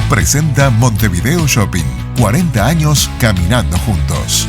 Presenta Montevideo Shopping. 40 años caminando juntos.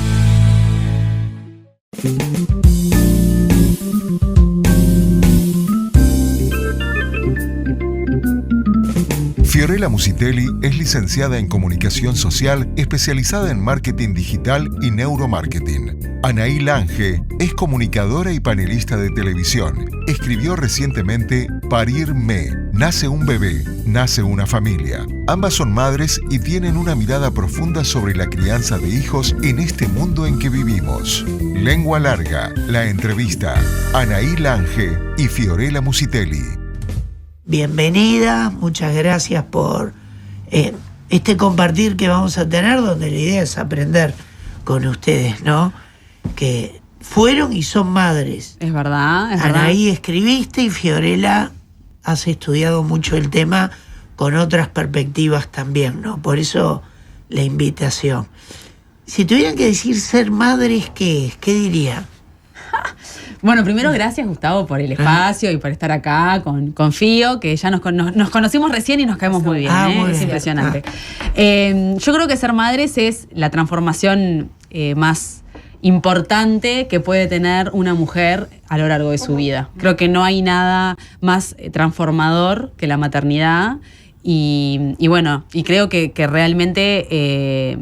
Fiorella Musitelli es licenciada en Comunicación Social, especializada en Marketing Digital y Neuromarketing. Anaí Lange es comunicadora y panelista de televisión. Escribió recientemente Parirme, nace un bebé, nace una familia. Ambas son madres y tienen una mirada profunda sobre la crianza de hijos en este mundo en que vivimos. Lengua Larga, la entrevista. Anaí Lange y Fiorella Musitelli. Bienvenida, muchas gracias por este compartir que vamos a tener, donde la idea es aprender con ustedes, ¿no? Que fueron y son madres. Es verdad, es verdad. Anaí, escribiste, y Fiorella, has estudiado mucho el tema con otras perspectivas también, ¿no? Por eso la invitación. Si tuvieran que decir ser madres, ¿qué es? ¿Qué dirían? Bueno, primero gracias, Gustavo, por el espacio y por estar acá con Fío, que ya nos conocimos recién y nos caemos muy bien. Muy bien. Es impresionante. Yo creo que ser madres es la transformación más importante que puede tener una mujer a lo largo de su vida. Creo que no hay nada más transformador que la maternidad y bueno, y creo que realmente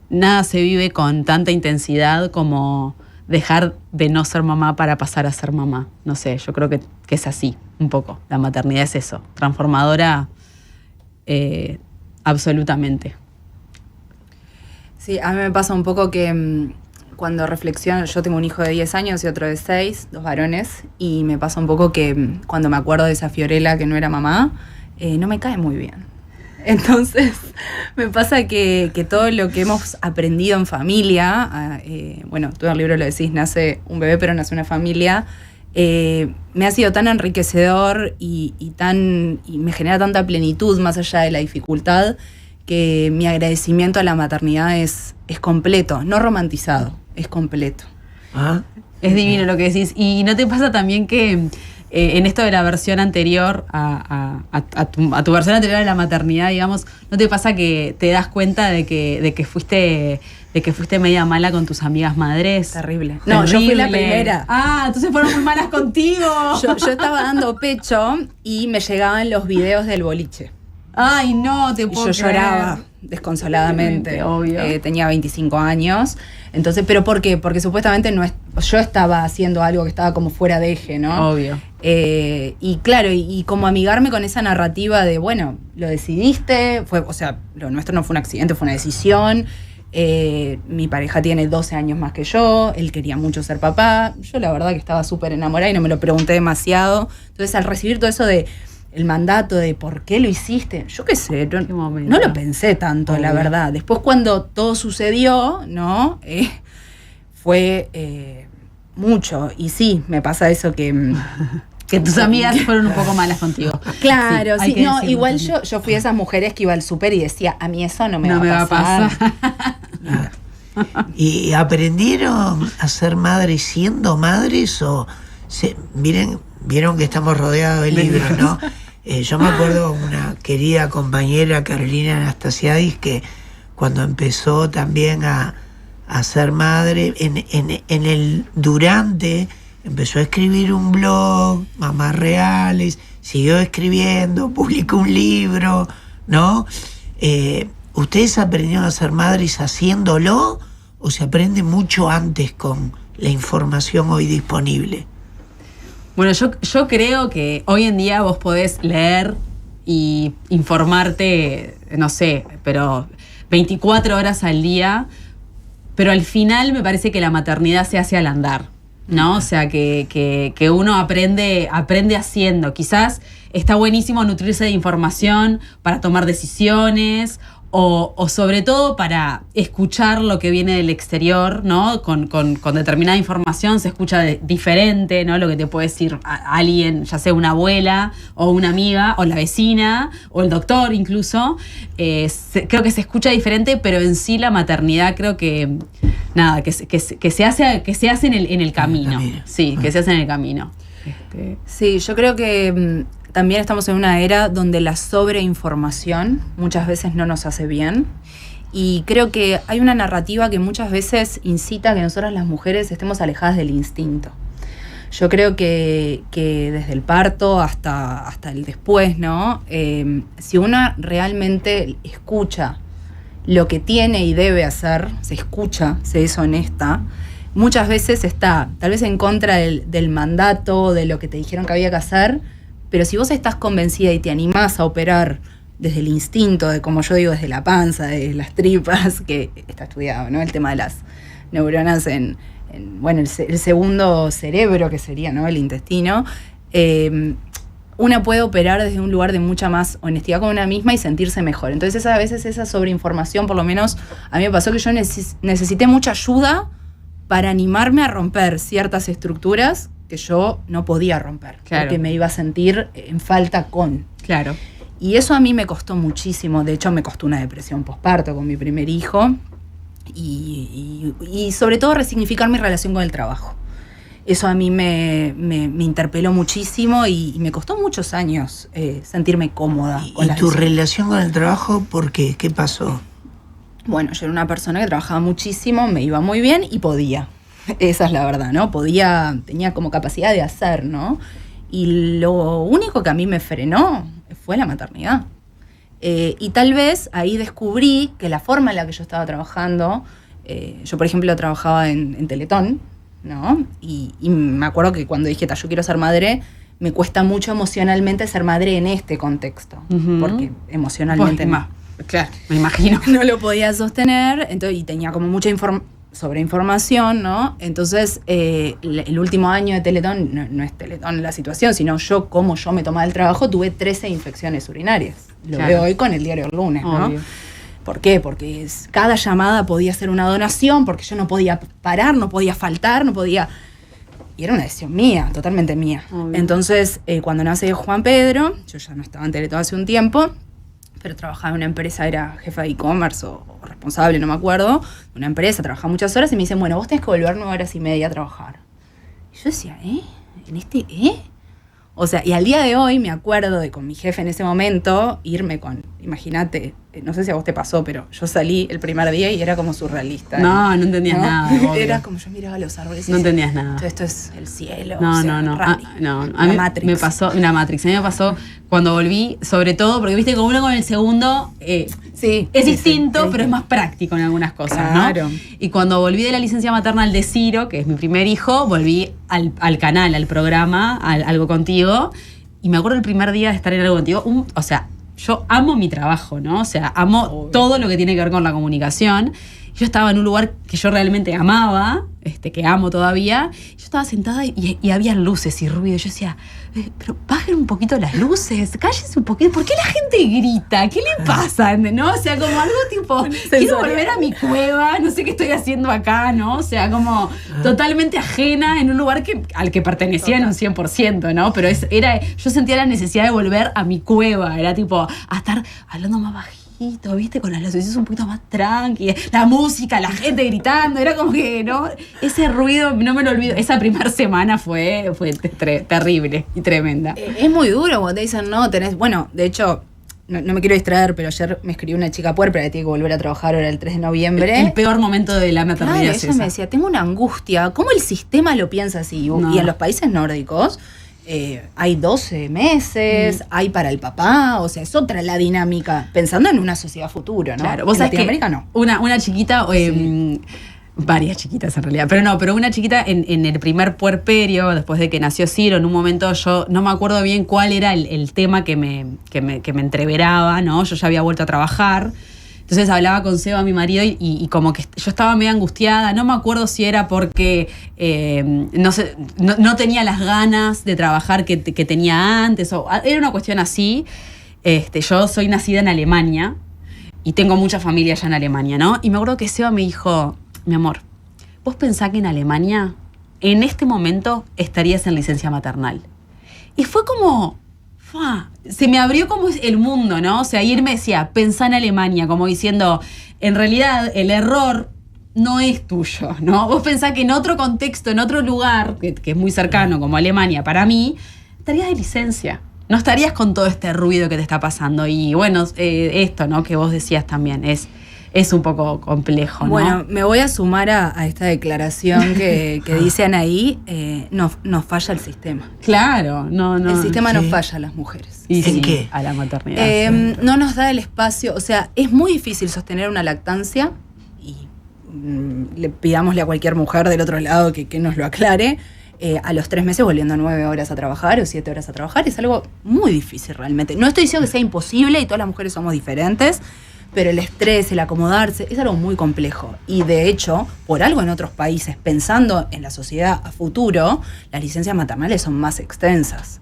nada se vive con tanta intensidad como dejar de no ser mamá para pasar a ser mamá. No sé, yo creo que es así, un poco. La maternidad es eso, transformadora absolutamente. Sí, a mí me pasa un poco que cuando reflexiono, yo tengo un hijo de 10 años y otro de 6, 2 varones, y me pasa un poco que cuando me acuerdo de esa Fiorella que no era mamá, no me cae muy bien. Entonces, me pasa que todo lo que hemos aprendido en familia, bueno, tú en el libro lo decís, nace un bebé pero nace una familia, me ha sido tan enriquecedor y me genera tanta plenitud más allá de la dificultad, que mi agradecimiento a la maternidad es completo, no romantizado, es completo. Es divino lo que decís. ¿Y no te pasa también que en esto de la versión anterior a tu versión anterior de la maternidad, digamos, ¿no te pasa que te das cuenta de que fuiste media mala con tus amigas madres? Terrible. No, yo fui la primera. Entonces fueron muy malas contigo. Yo estaba dando pecho y me llegaban los videos del boliche. Ay, no, te puedo Y yo lloraba desconsoladamente. Obvio. Tenía 25 años. Entonces, ¿pero por qué? Porque supuestamente yo estaba haciendo algo que estaba como fuera de eje, ¿no? Obvio. Y claro, y como amigarme con esa narrativa de, bueno, lo decidiste, lo nuestro no fue un accidente, fue una decisión. Mi pareja tiene 12 años más que yo, él quería mucho ser papá. Yo la verdad que estaba súper enamorada y no me lo pregunté demasiado. Entonces, al recibir todo eso de el mandato de por qué lo hiciste, yo qué sé, no lo pensé tanto, la verdad. Después cuando todo sucedió, ¿no? Fue mucho. Y sí, me pasa eso que tus amigas fueron un poco malas contigo. Claro, sí. No, igual también. yo fui de esas mujeres que iba al súper y decía, a mí eso no me va a pasar. ¿Y aprendieron a ser madres siendo madres o vieron que estamos rodeados de libros, ¿no? Yo me acuerdo de una querida compañera, Carolina Anastasiadis, que cuando empezó también a ser madre, durante empezó a escribir un blog, Mamás Reales, siguió escribiendo, publicó un libro, ¿no? ¿Ustedes aprendieron a ser madres haciéndolo o se aprende mucho antes con la información hoy disponible? Bueno, yo creo que hoy en día vos podés leer y informarte, no sé, pero 24 horas al día, pero al final me parece que la maternidad se hace al andar, ¿no? O sea, que uno aprende haciendo. Quizás está buenísimo nutrirse de información para tomar decisiones o sobre todo para escuchar lo que viene del exterior, ¿no? Con determinada información se escucha diferente, ¿no? Lo que te puede decir alguien, ya sea una abuela o una amiga o la vecina o el doctor incluso. Creo que se escucha diferente, pero en sí la maternidad creo que nada, que se hace en el camino. Sí, que se hace en el camino. Sí, yo creo que también estamos en una era donde la sobreinformación muchas veces no nos hace bien. Y creo que hay una narrativa que muchas veces incita a que nosotras las mujeres estemos alejadas del instinto. Yo creo que desde el parto hasta el después, ¿no? Si una realmente escucha lo que tiene y debe hacer, se escucha, se es honesta, muchas veces está tal vez en contra del mandato, de lo que te dijeron que había que hacer, pero si vos estás convencida y te animás a operar desde el instinto, de como yo digo, desde la panza, de las tripas, que está estudiado, ¿no? El tema de las neuronas el segundo cerebro, que sería, ¿no? El intestino. Una puede operar desde un lugar de mucha más honestidad con una misma y sentirse mejor. Entonces, a veces esa sobreinformación, por lo menos a mí me pasó que yo necesité mucha ayuda para animarme a romper ciertas estructuras que yo no podía romper, claro, porque me iba a sentir en falta con. Claro. Y eso a mí me costó muchísimo. De hecho, me costó una depresión posparto con mi primer hijo. Y sobre todo resignificar mi relación con el trabajo. Eso a mí me interpeló muchísimo y me costó muchos años sentirme cómoda con la ¿Y tu relación con el trabajo por qué? ¿Qué pasó? Bueno, yo era una persona que trabajaba muchísimo, me iba muy bien y podía. Esa es la verdad, ¿no? Tenía como capacidad de hacer, ¿no? Y lo único que a mí me frenó fue la maternidad. Y tal vez ahí descubrí que la forma en la que yo estaba trabajando, yo por ejemplo trabajaba en Teletón, ¿no? Y me acuerdo que cuando dije, yo quiero ser madre, me cuesta mucho emocionalmente ser madre en este contexto, porque emocionalmente no. Claro, me imagino. No lo podía sostener, entonces, y tenía como mucha sobreinformación, ¿no? Entonces, el último año de Teletón, no es Teletón la situación, sino como yo me tomaba el trabajo, tuve 13 infecciones urinarias. Lo veo hoy con el diario El Lunes, ¿no? Obvio. ¿Por qué? Porque cada llamada podía ser una donación, porque yo no podía parar, no podía faltar, no podía... Y era una decisión mía, totalmente mía. Obvio. Entonces, cuando nace Juan Pedro, yo ya no estaba en Teletón hace un tiempo, pero trabajaba en una empresa, era jefa de e-commerce o responsable, no me acuerdo, de una empresa, trabajaba muchas horas y me dicen, bueno, vos tenés que volver 9 horas y media a trabajar. Y yo decía, O sea, y al día de hoy me acuerdo de con mi jefe en ese momento, irme imagínate, no sé si a vos te pasó, pero yo salí el primer día y era como surrealista. No entendías nada. Obvio. Era como yo miraba los árboles y no entendías nada. Esto es el cielo. No. A mí Matrix. me pasó, una Matrix. A mí me pasó cuando volví, sobre todo, porque viste, como uno con el segundo es distinto, pero es más práctico en algunas cosas, claro, ¿no? Y cuando volví de la licencia maternal de Ciro, que es mi primer hijo, volví al canal, al programa, Algo Contigo, y me acuerdo el primer día de estar en Algo Contigo, yo amo mi trabajo, ¿no? O sea, amo todo lo que tiene que ver con la comunicación. Yo estaba en un lugar que yo realmente amaba, que amo todavía. Yo estaba sentada y había luces y ruido. Yo decía, pero bajen un poquito las luces, cállense un poquito. ¿Por qué la gente grita? ¿Qué le pasa? ¿No? O sea, como algo tipo, quiero volver a mi cueva, no sé qué estoy haciendo acá, ¿no? O sea, como totalmente ajena en un lugar al que pertenecía en un 100%, ¿no? Pero yo sentía la necesidad de volver a mi cueva. Era tipo, a estar hablando más bajito, ¿viste? Con las luces un poquito más tranqui, la música, la gente gritando, era como que, ¿no? Ese ruido, no me lo olvido, esa primera semana fue terrible y tremenda. Es muy duro cuando te dicen, no, bueno, de hecho, no me quiero distraer, pero ayer me escribió una chica puérpera que tiene que volver a trabajar ahora el 3 de noviembre. El peor momento de la maternidad. Claro, ella me decía, tengo una angustia, ¿cómo el sistema lo piensa así? No. Y en los países nórdicos, hay 12 meses, hay para el papá, o sea, es otra la dinámica, pensando en una sociedad futura, ¿no? Claro, vos sabés que no. Una chiquita, varias chiquitas en realidad, pero una chiquita en el primer puerperio, después de que nació Ciro, en un momento yo no me acuerdo bien cuál era el tema que me entreveraba, ¿no? Yo ya había vuelto a trabajar. Entonces hablaba con Seba, mi marido, y como que yo estaba medio angustiada. No me acuerdo si era porque no tenía las ganas de trabajar que tenía antes, o era una cuestión así. Yo soy nacida en Alemania y tengo mucha familia allá en Alemania, ¿no? Y me acuerdo que Seba me dijo, mi amor, ¿vos pensás que en Alemania en este momento estarías en licencia maternal? Y fue como... se me abrió como el mundo, ¿no? O sea, ayer me decía, pensá en Alemania, como diciendo, en realidad el error no es tuyo, ¿no? Vos pensás que en otro contexto, en otro lugar, que es muy cercano, como Alemania, para mí, estarías de licencia. no estarías con todo este ruido que te está pasando. Y bueno, esto, ¿no? Que vos decías también, es un poco complejo, ¿no? Bueno, me voy a sumar a esta declaración que dice Anaí, nos falla el sistema. Claro, no. El sistema sí. nos falla a las mujeres. Y ¿En sí, qué? a la maternidad. No nos da el espacio, o sea, es muy difícil sostener una lactancia y pidámosle a cualquier mujer del otro lado que nos lo aclare. A los 3 meses volviendo 9 horas a trabajar o 7 horas a trabajar es algo muy difícil realmente. No estoy diciendo que sea imposible y todas las mujeres somos diferentes, pero el estrés, el acomodarse, es algo muy complejo. Y de hecho, por algo en otros países, pensando en la sociedad a futuro, las licencias maternales son más extensas.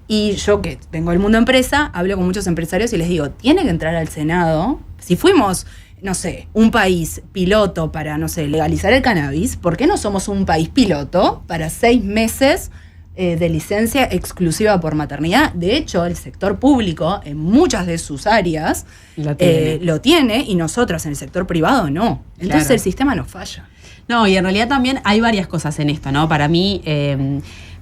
Y yo, que vengo del mundo empresa, hablo con muchos empresarios y les digo, tiene que entrar al Senado. Si fuimos, no sé, un país piloto para, no sé, legalizar el cannabis, ¿por qué no somos un país piloto para 6 meses de licencia exclusiva por maternidad? De hecho, el sector público, en muchas de sus áreas, lo tiene, y nosotros en el sector privado no. Entonces Claro. el sistema nos falla. No, y en realidad también hay varias cosas en esto, ¿no? Para mí,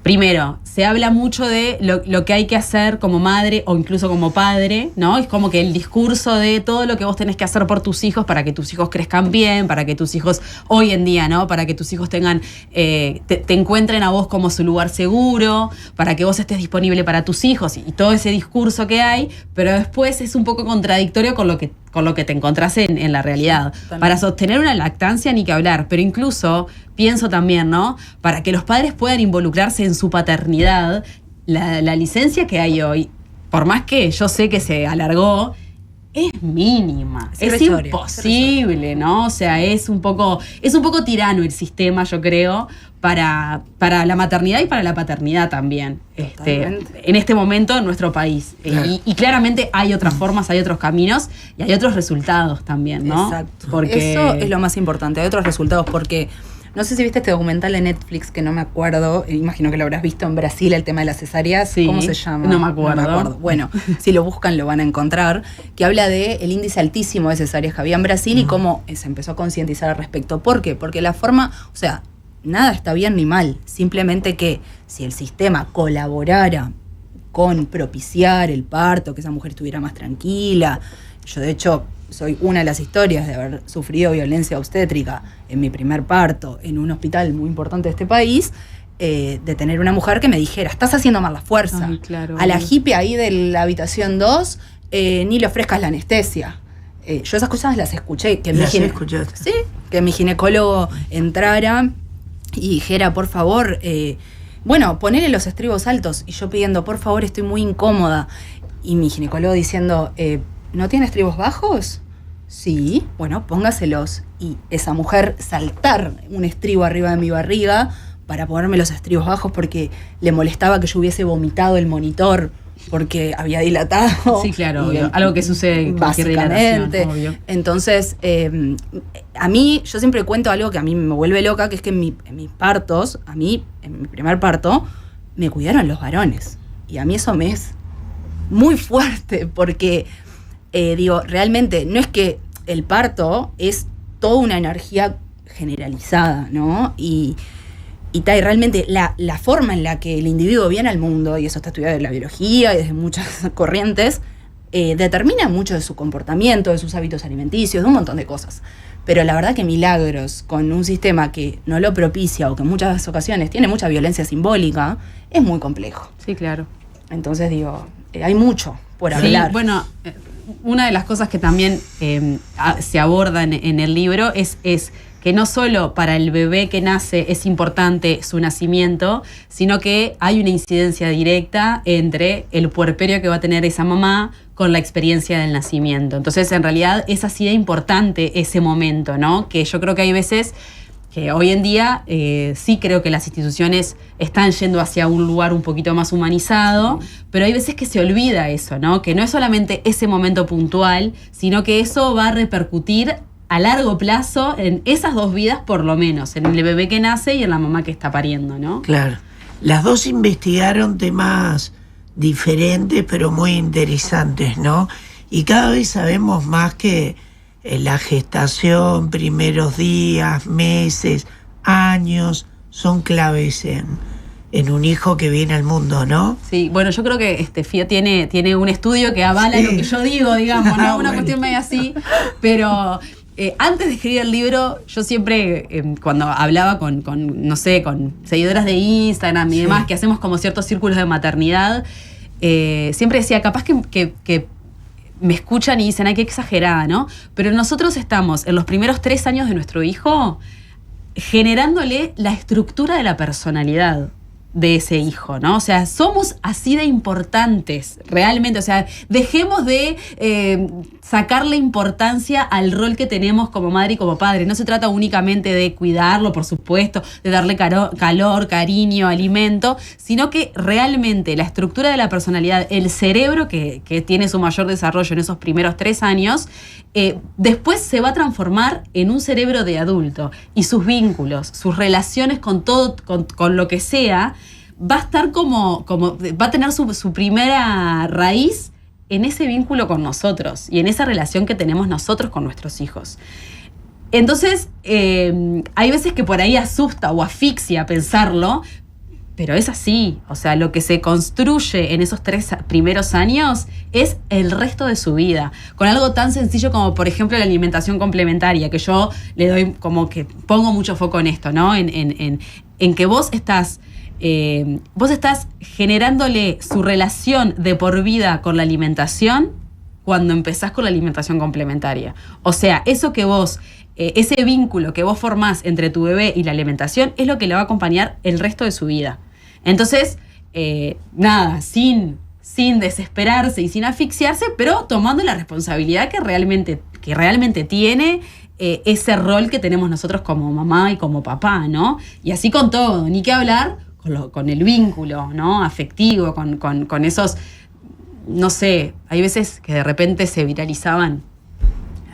primero, se habla mucho de lo que hay que hacer como madre o incluso como padre, ¿no? Es como que el discurso de todo lo que vos tenés que hacer por tus hijos para que tus hijos crezcan bien, para que tus hijos, hoy en día, ¿no? Para que tus hijos tengan, te encuentren a vos como su lugar seguro, para que vos estés disponible para tus hijos y todo ese discurso que hay, pero después es un poco contradictorio con lo que te encontrás en la realidad. Totalmente. Para sostener una lactancia ni que hablar, pero incluso pienso también, ¿no? Para que los padres puedan involucrarse en su paternidad, la licencia que hay hoy, por más que yo sé que se alargó, es mínima, Es es irrisoria, imposible, ¿no? O sea, es un poco tirano el sistema, yo creo, para la maternidad y para la paternidad también, Totalmente. en este momento en nuestro país. Claro. Y claramente hay otras formas, hay otros caminos y hay otros resultados también, ¿no? Exacto. Porque Eso es lo más importante. Hay otros resultados porque no sé si viste este documental de Netflix que no me acuerdo, imagino que lo habrás visto en Brasil, el tema de las cesáreas. Sí, ¿Cómo se llama? no me acuerdo. Bueno, si lo buscan lo van a encontrar, que habla de el índice altísimo de cesáreas que había en Brasil y cómo se empezó a concientizar al respecto. ¿Por qué? Porque la forma, o sea, nada está bien ni mal, simplemente que si el sistema colaborara con propiciar el parto, que esa mujer estuviera más tranquila. Yo, de hecho, soy una de las historias de haber sufrido violencia obstétrica en mi primer parto en un hospital muy importante de este país, de tener una mujer que me dijera, estás haciendo mal la fuerza. Ay, claro. A la hippie ahí de la habitación 2, ni le ofrezcas la anestesia. Yo esas cosas las escuché. Que Las escuchaste. Sí, que mi ginecólogo entrara y dijera, por favor, bueno, ponele los estribos altos. Y yo pidiendo, por favor, estoy muy incómoda. Y mi ginecólogo diciendo, ¿no tiene estribos bajos? Sí, bueno, póngaselos. Y esa mujer saltar un estribo arriba de mi barriga para ponerme los estribos bajos porque le molestaba que yo hubiese vomitado el monitor porque había dilatado. Sí, claro, Y, obvio. Algo que sucede en cualquier básicamente. dilatación, obvio. Entonces, a mí, yo siempre cuento algo que a mí me vuelve loca, que es que en mis partos, en mi primer parto, me cuidaron los varones. Y a mí eso me es muy fuerte, porque, digo, realmente no es que el parto es toda una energía generalizada, ¿no? Y realmente la forma en la que el individuo viene al mundo, y eso está estudiado en la biología y desde muchas corrientes, determina mucho de su comportamiento, de sus hábitos alimenticios, de un montón de cosas. Pero la verdad que milagros con un sistema que no lo propicia o que en muchas ocasiones tiene mucha violencia simbólica, es muy complejo. Sí, claro. Entonces digo, hay mucho por Sí, hablar. bueno, una de las cosas que también se aborda en el libro es que no solo para el bebé que nace es importante su nacimiento, sino que hay una incidencia directa entre el puerperio que va a tener esa mamá con la experiencia del nacimiento. Entonces, en realidad, es así de importante ese momento, ¿no? Que yo creo que hay veces que hoy en día sí creo que las instituciones están yendo hacia un lugar un poquito más humanizado, pero hay veces que se olvida eso, ¿no? Que no es solamente ese momento puntual, sino que eso va a repercutir a largo plazo en esas dos vidas, por lo menos, en el bebé que nace y en la mamá que está pariendo, ¿no? Claro. Las dos investigaron temas diferentes, pero muy interesantes, ¿no? Y cada vez sabemos más que la gestación, primeros días, meses, años, son claves en un hijo que viene al mundo, ¿no? Sí, bueno, yo creo que FIA tiene un estudio que avala lo que yo digo, digamos, ¿no? Una cuestión medio así, pero antes de escribir el libro, yo siempre, cuando hablaba con, no sé, con seguidoras de Instagram y demás, que hacemos como ciertos círculos de maternidad, siempre decía, capaz que me escuchan y dicen, ay, qué exagerada, ¿no? Pero nosotros estamos en los primeros 3 años de nuestro hijo generándole la estructura de la personalidad de ese hijo, ¿no? O sea, somos así de importantes, realmente. O sea, dejemos de sacarle importancia al rol que tenemos como madre y como padre. No se trata únicamente de cuidarlo, por supuesto, de darle calor, cariño, alimento, sino que realmente la estructura de la personalidad, el cerebro que tiene su mayor desarrollo en esos primeros 3 años, después se va a transformar en un cerebro de adulto, y sus vínculos, sus relaciones con todo, con lo que sea, va a estar como va a tener su primera raíz en ese vínculo con nosotros y en esa relación que tenemos nosotros con nuestros hijos. Entonces, hay veces que por ahí asusta o asfixia pensarlo, pero es así. O sea, lo que se construye en esos 3 primeros años es el resto de su vida. Con algo tan sencillo como, por ejemplo, la alimentación complementaria, que yo le doy como que pongo mucho foco en esto, ¿no? En que vos estás generándole su relación de por vida con la alimentación cuando empezás con la alimentación complementaria. O sea, eso que vos, ese vínculo que vos formás entre tu bebé y la alimentación es lo que le va a acompañar el resto de su vida. Entonces, nada, sin desesperarse y sin asfixiarse, pero tomando la responsabilidad que realmente tiene ese rol que tenemos nosotros como mamá y como papá, ¿no? Y así con todo, ni qué hablar con el vínculo, ¿no? Afectivo, con esos, no sé, hay veces que de repente se viralizaban.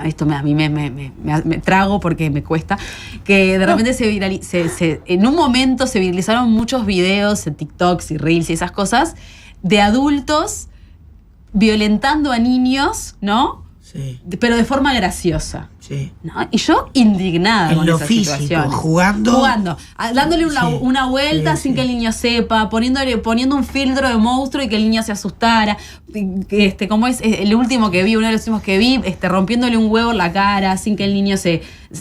Esto a mí me trago porque me cuesta. Que de repente en un momento se viralizaron muchos videos en TikToks y Reels y esas cosas de adultos violentando a niños, ¿no? Sí. Pero de forma graciosa. Sí. ¿No? Y yo indignada en con lo esa físico, situación. jugando, dándole una vuelta sin que el niño sepa, poniendo un filtro de monstruo y que el niño se asustara. Como es el último que vi, uno de los últimos que vi, rompiéndole un huevo en la cara sin que el niño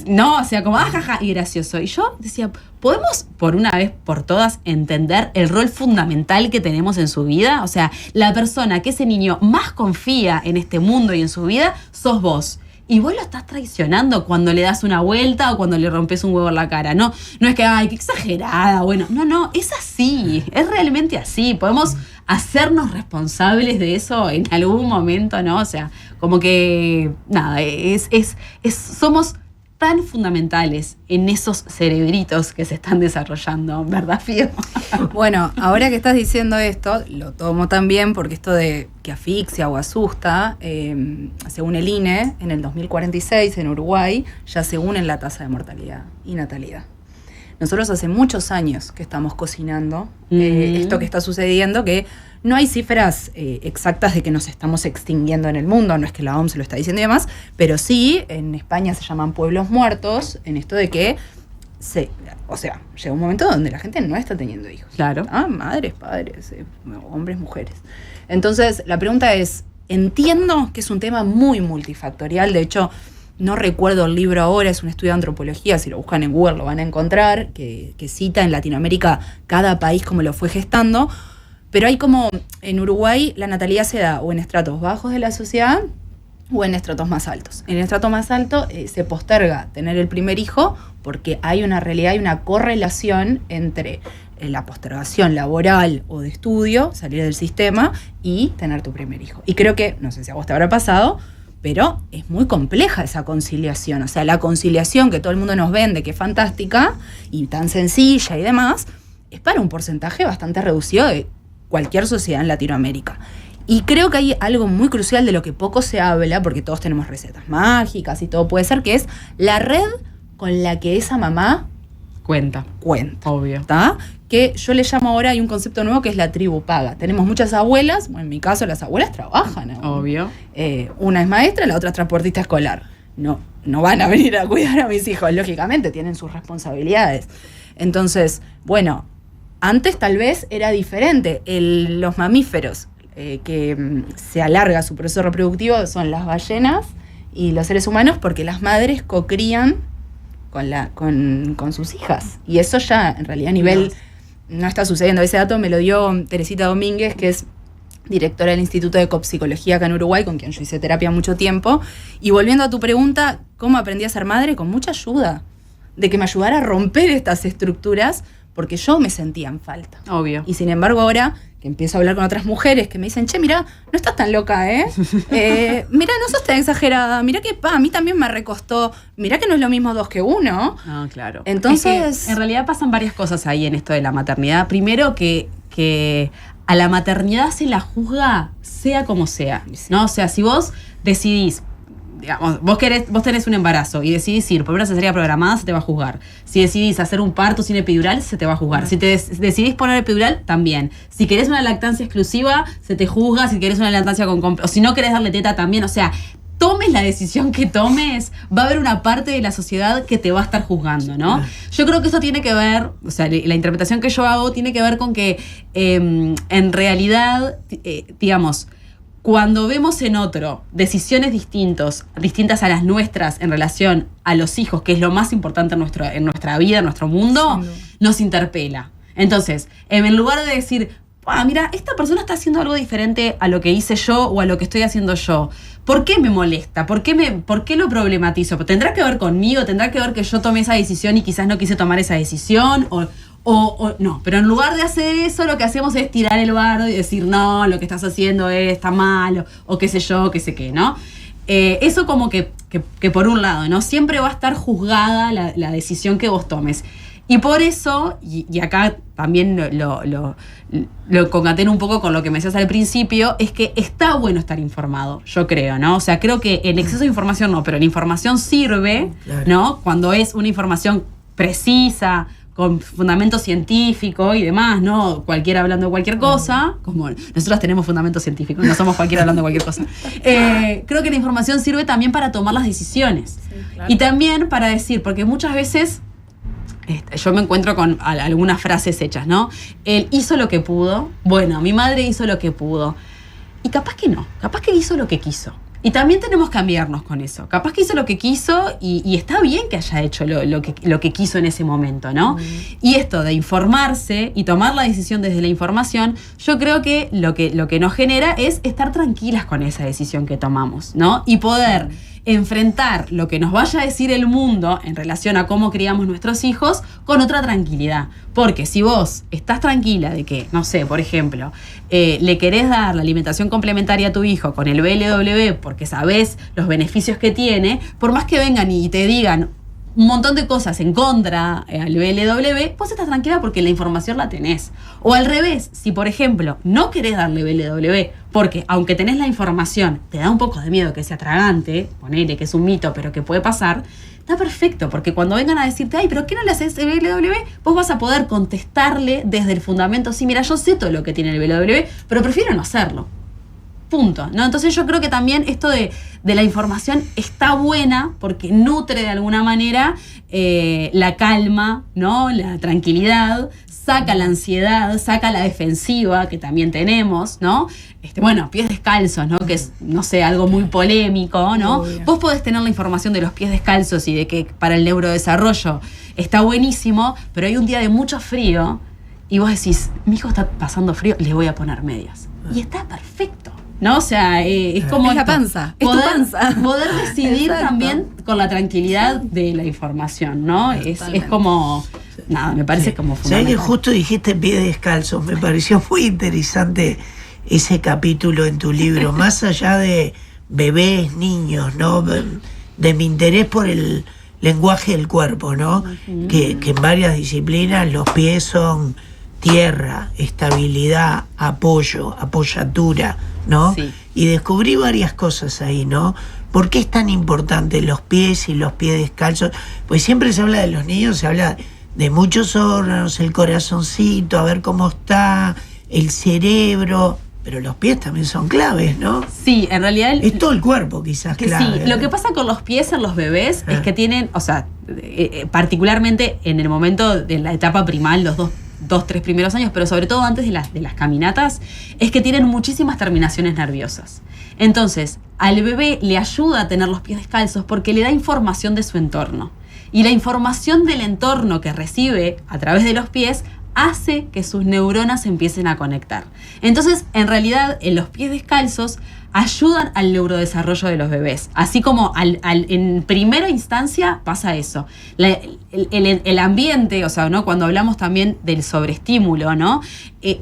no, o sea, como jaja, y gracioso. Y yo decía, ¿podemos por una vez por todas entender el rol fundamental que tenemos en su vida? O sea, la persona que ese niño más confía en este mundo y en su vida, sos vos. Y vos lo estás traicionando cuando le das una vuelta o cuando le rompes un huevo en la cara. No es que, ay, qué exagerada. Bueno, no, es así. Es realmente así. Podemos hacernos responsables de eso en algún momento, ¿no? O sea, como que, nada, somos tan fundamentales en esos cerebritos que se están desarrollando, ¿verdad, Fío? Bueno, ahora que estás diciendo esto, lo tomo también porque esto de que asfixia o asusta, según el INE, en el 2046 en Uruguay ya se unen la tasa de mortalidad y natalidad. Nosotros hace muchos años que estamos cocinando esto que está sucediendo, que no hay cifras exactas de que nos estamos extinguiendo en el mundo, no es que la OMS lo está diciendo y demás, pero sí, en España se llaman pueblos muertos, en esto de que, llega un momento donde la gente no está teniendo hijos. Claro. Madres, padres, hombres, mujeres. Entonces, la pregunta es, entiendo que es un tema muy multifactorial, de hecho, no recuerdo el libro ahora, es un estudio de antropología, si lo buscan en Google lo van a encontrar, que cita en Latinoamérica cada país como lo fue gestando, pero hay como, en Uruguay la natalidad se da o en estratos bajos de la sociedad o en estratos más altos. En el estrato más alto se posterga tener el primer hijo porque hay una realidad, hay una correlación entre la postergación laboral o de estudio, salir del sistema y tener tu primer hijo. Y creo que, no sé si a vos te habrá pasado, pero es muy compleja esa conciliación. O sea, la conciliación que todo el mundo nos vende, que es fantástica y tan sencilla y demás, es para un porcentaje bastante reducido de cualquier sociedad en Latinoamérica. Y creo que hay algo muy crucial de lo que poco se habla, porque todos tenemos recetas mágicas y todo puede ser, que es la red con la que esa mamá cuenta. Obvio. ¿Está? Que yo le llamo ahora, hay un concepto nuevo que es la tribu paga. Tenemos muchas abuelas, bueno, en mi caso las abuelas trabajan. Obvio. Una es maestra, la otra es transportista escolar. No van a venir a cuidar a mis hijos, lógicamente, tienen sus responsabilidades. Entonces, bueno, Antes tal vez era diferente. Los mamíferos que se alarga su proceso reproductivo son las ballenas y los seres humanos, porque las madres cocrían con sus hijas. Y eso ya en realidad a nivel no está sucediendo. Ese dato me lo dio Teresita Domínguez, que es directora del Instituto de Copsicología acá en Uruguay, con quien yo hice terapia mucho tiempo. Y volviendo a tu pregunta, ¿cómo aprendí a ser madre? Con mucha ayuda, de que me ayudara a romper estas estructuras, porque yo me sentía en falta. Obvio. Y sin embargo ahora que empiezo a hablar con otras mujeres que me dicen, che, mirá, no estás tan loca, mirá, no sos tan exagerada, mirá que a mí también me recostó, mirá que no es lo mismo 2 que 1. No, claro. Entonces... Es que en realidad pasan varias cosas ahí en esto de la maternidad. Primero que a la maternidad se la juzga sea como sea, ¿no? O sea, si vos decidís, digamos, vos tenés un embarazo y decidís ir por una cesárea programada, se te va a juzgar. Si decidís hacer un parto sin epidural, se te va a juzgar. Si te decidís poner epidural, también. Si querés una lactancia exclusiva, se te juzga. Si querés una lactancia o si no querés darle teta, también. O sea, tomes la decisión que tomes, va a haber una parte de la sociedad que te va a estar juzgando, ¿no? Yo creo que eso tiene que ver, o sea, la interpretación que yo hago tiene que ver con que en realidad, digamos, cuando vemos en otro decisiones distintas a las nuestras en relación a los hijos, que es lo más importante en nuestra vida, en nuestro mundo, nos interpela. Entonces, en lugar de decir, mira, esta persona está haciendo algo diferente a lo que hice yo o a lo que estoy haciendo yo, ¿por qué me molesta? ¿Por qué lo problematizo? ¿Tendrá que ver conmigo? ¿Tendrá que ver que yo tomé esa decisión y quizás no quise tomar esa decisión? O no, pero en lugar de hacer eso, lo que hacemos es tirar el bardo y decir, no, lo que estás haciendo está mal, o qué sé yo, qué sé qué, ¿no? Eso como que por un lado, ¿no? Siempre va a estar juzgada la decisión que vos tomes. Y por eso, y acá también lo concateno un poco con lo que me decías al principio, es que está bueno estar informado, yo creo, ¿no? O sea, creo que el exceso de información no, pero la información sirve, claro, ¿no? Cuando es una información precisa, con fundamento científico y demás, ¿no? Cualquiera hablando de cualquier cosa, como nosotros tenemos fundamento científico, no somos cualquiera hablando de cualquier cosa. Creo que la información sirve también para tomar las decisiones. Sí, claro. Y también para decir, porque muchas veces yo me encuentro con algunas frases hechas, ¿no? Él hizo lo que pudo, bueno, mi madre hizo lo que pudo. Y capaz que no, capaz que hizo lo que quiso. Y también tenemos que cambiarnos con eso. Capaz que hizo lo que quiso y está bien que haya hecho lo que quiso en ese momento, ¿no? Y esto de informarse y tomar la decisión desde la información, yo creo que lo que nos genera es estar tranquilas con esa decisión que tomamos, ¿no? Y poder enfrentar lo que nos vaya a decir el mundo en relación a cómo criamos nuestros hijos con otra tranquilidad. Porque si vos estás tranquila de que, no sé, por ejemplo, le querés dar la alimentación complementaria a tu hijo con el BLW porque sabés los beneficios que tiene, por más que vengan y te digan un montón de cosas en contra al BLW, vos estás tranquila porque la información la tenés. O al revés, si por ejemplo no querés darle BLW porque aunque tenés la información, te da un poco de miedo que sea tragante, ponele que es un mito pero que puede pasar, está perfecto, porque cuando vengan a decirte, ay, pero ¿qué no le haces el BLW? Vos vas a poder contestarle desde el fundamento, sí, mira, yo sé todo lo que tiene el BLW, pero prefiero no hacerlo. Punto, ¿no? Entonces yo creo que también esto de la información está buena porque nutre de alguna manera la calma, ¿no? La tranquilidad, saca la ansiedad, saca la defensiva que también tenemos, ¿no? Bueno, pies descalzos, ¿no? Que es, no sé, algo muy polémico, ¿no? Vos podés tener la información de los pies descalzos y de que para el neurodesarrollo está buenísimo, pero hay un día de mucho frío y vos decís, mi hijo está pasando frío, le voy a poner medias. Y está perfecto, ¿no? O sea, es como es la panza, poder, es tu panza. Poder decidir también con la tranquilidad de la información, ¿no? Es como, nada, me parece como fundamental. ¿Sabés que justo dijiste pies descalzos? Me pareció muy interesante ese capítulo en tu libro, más allá de bebés, niños, ¿no? De mi interés por el lenguaje del cuerpo, ¿no? Que en varias disciplinas los pies son tierra, estabilidad, apoyo, apoyatura, ¿no? Sí. Y descubrí varias cosas ahí, ¿no? ¿Por qué es tan importante los pies y los pies descalzos? Pues siempre se habla de los niños, se habla de muchos órganos, el corazoncito, a ver cómo está, el cerebro, pero los pies también son claves, ¿no? Sí, en realidad es todo el cuerpo quizás clave. Sí, lo que pasa con los pies en los bebés es que tienen, o sea, particularmente en el momento de la etapa primal, los 2-3 primeros años, pero sobre todo antes de las caminatas, es que tienen muchísimas terminaciones nerviosas. Entonces, al bebé le ayuda a tener los pies descalzos porque le da información de su entorno. Y la información del entorno que recibe a través de los pies hace que sus neuronas empiecen a conectar. Entonces, en realidad, en los pies descalzos ayudan al neurodesarrollo de los bebés. Así como en primera instancia pasa eso. El ambiente, o sea, ¿no? Cuando hablamos también del sobreestímulo, ¿no?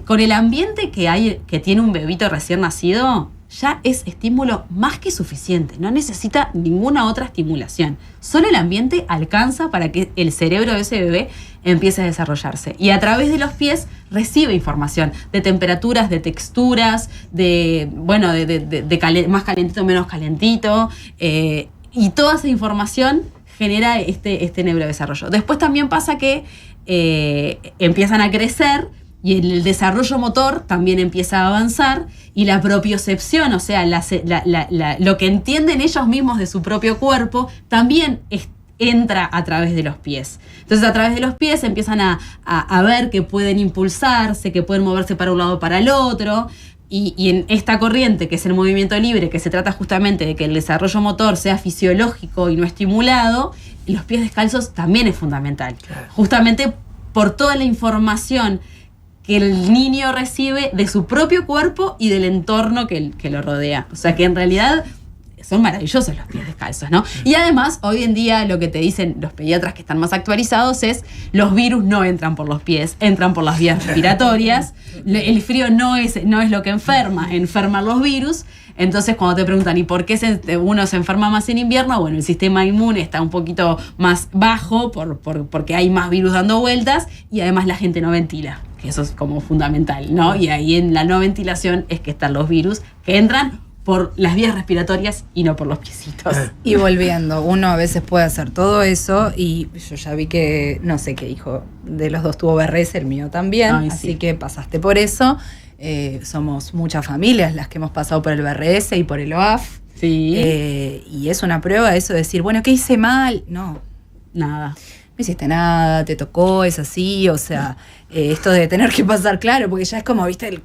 Con el ambiente que tiene un bebito recién nacido, ya es estímulo más que suficiente. No necesita ninguna otra estimulación. Solo el ambiente alcanza para que el cerebro de ese bebé empiece a desarrollarse. Y a través de los pies recibe información de temperaturas, de texturas, de más calentito, menos calentito. Y toda esa información genera este neurodesarrollo. Después también pasa que empiezan a crecer y el desarrollo motor también empieza a avanzar y la propiocepción, o sea, lo que entienden ellos mismos de su propio cuerpo, también entra a través de los pies. Entonces, a través de los pies empiezan a ver que pueden impulsarse, que pueden moverse para un lado o para el otro. Y en esta corriente, que es el movimiento libre, que se trata justamente de que el desarrollo motor sea fisiológico y no estimulado, los pies descalzos también es fundamental. Claro. Justamente por toda la información que el niño recibe de su propio cuerpo y del entorno que lo rodea. O sea que en realidad son maravillosos los pies descalzos, ¿no? Y además, hoy en día lo que te dicen los pediatras que están más actualizados es los virus no entran por los pies, entran por las vías respiratorias. El frío no es lo que enferman los virus. Entonces, cuando te preguntan, ¿y por qué uno se enferma más en invierno? Bueno, el sistema inmune está un poquito más bajo porque hay más virus dando vueltas y además la gente no ventila, que eso es como fundamental, ¿no? Y ahí en la no ventilación es que están los virus que entran por las vías respiratorias y no por los piecitos. Y volviendo, uno a veces puede hacer todo eso y yo ya vi que no sé qué hijo de los dos tuvo BRS, el mío también. Ay, así sí. Que pasaste por eso. Somos muchas familias las que hemos pasado por el BRS y por el OAF. Sí. Y es una prueba eso de decir, bueno, ¿qué hice mal? No. Nada. No hiciste nada, te tocó, es así, o sea, esto de tener que pasar, claro, porque ya es como, viste, el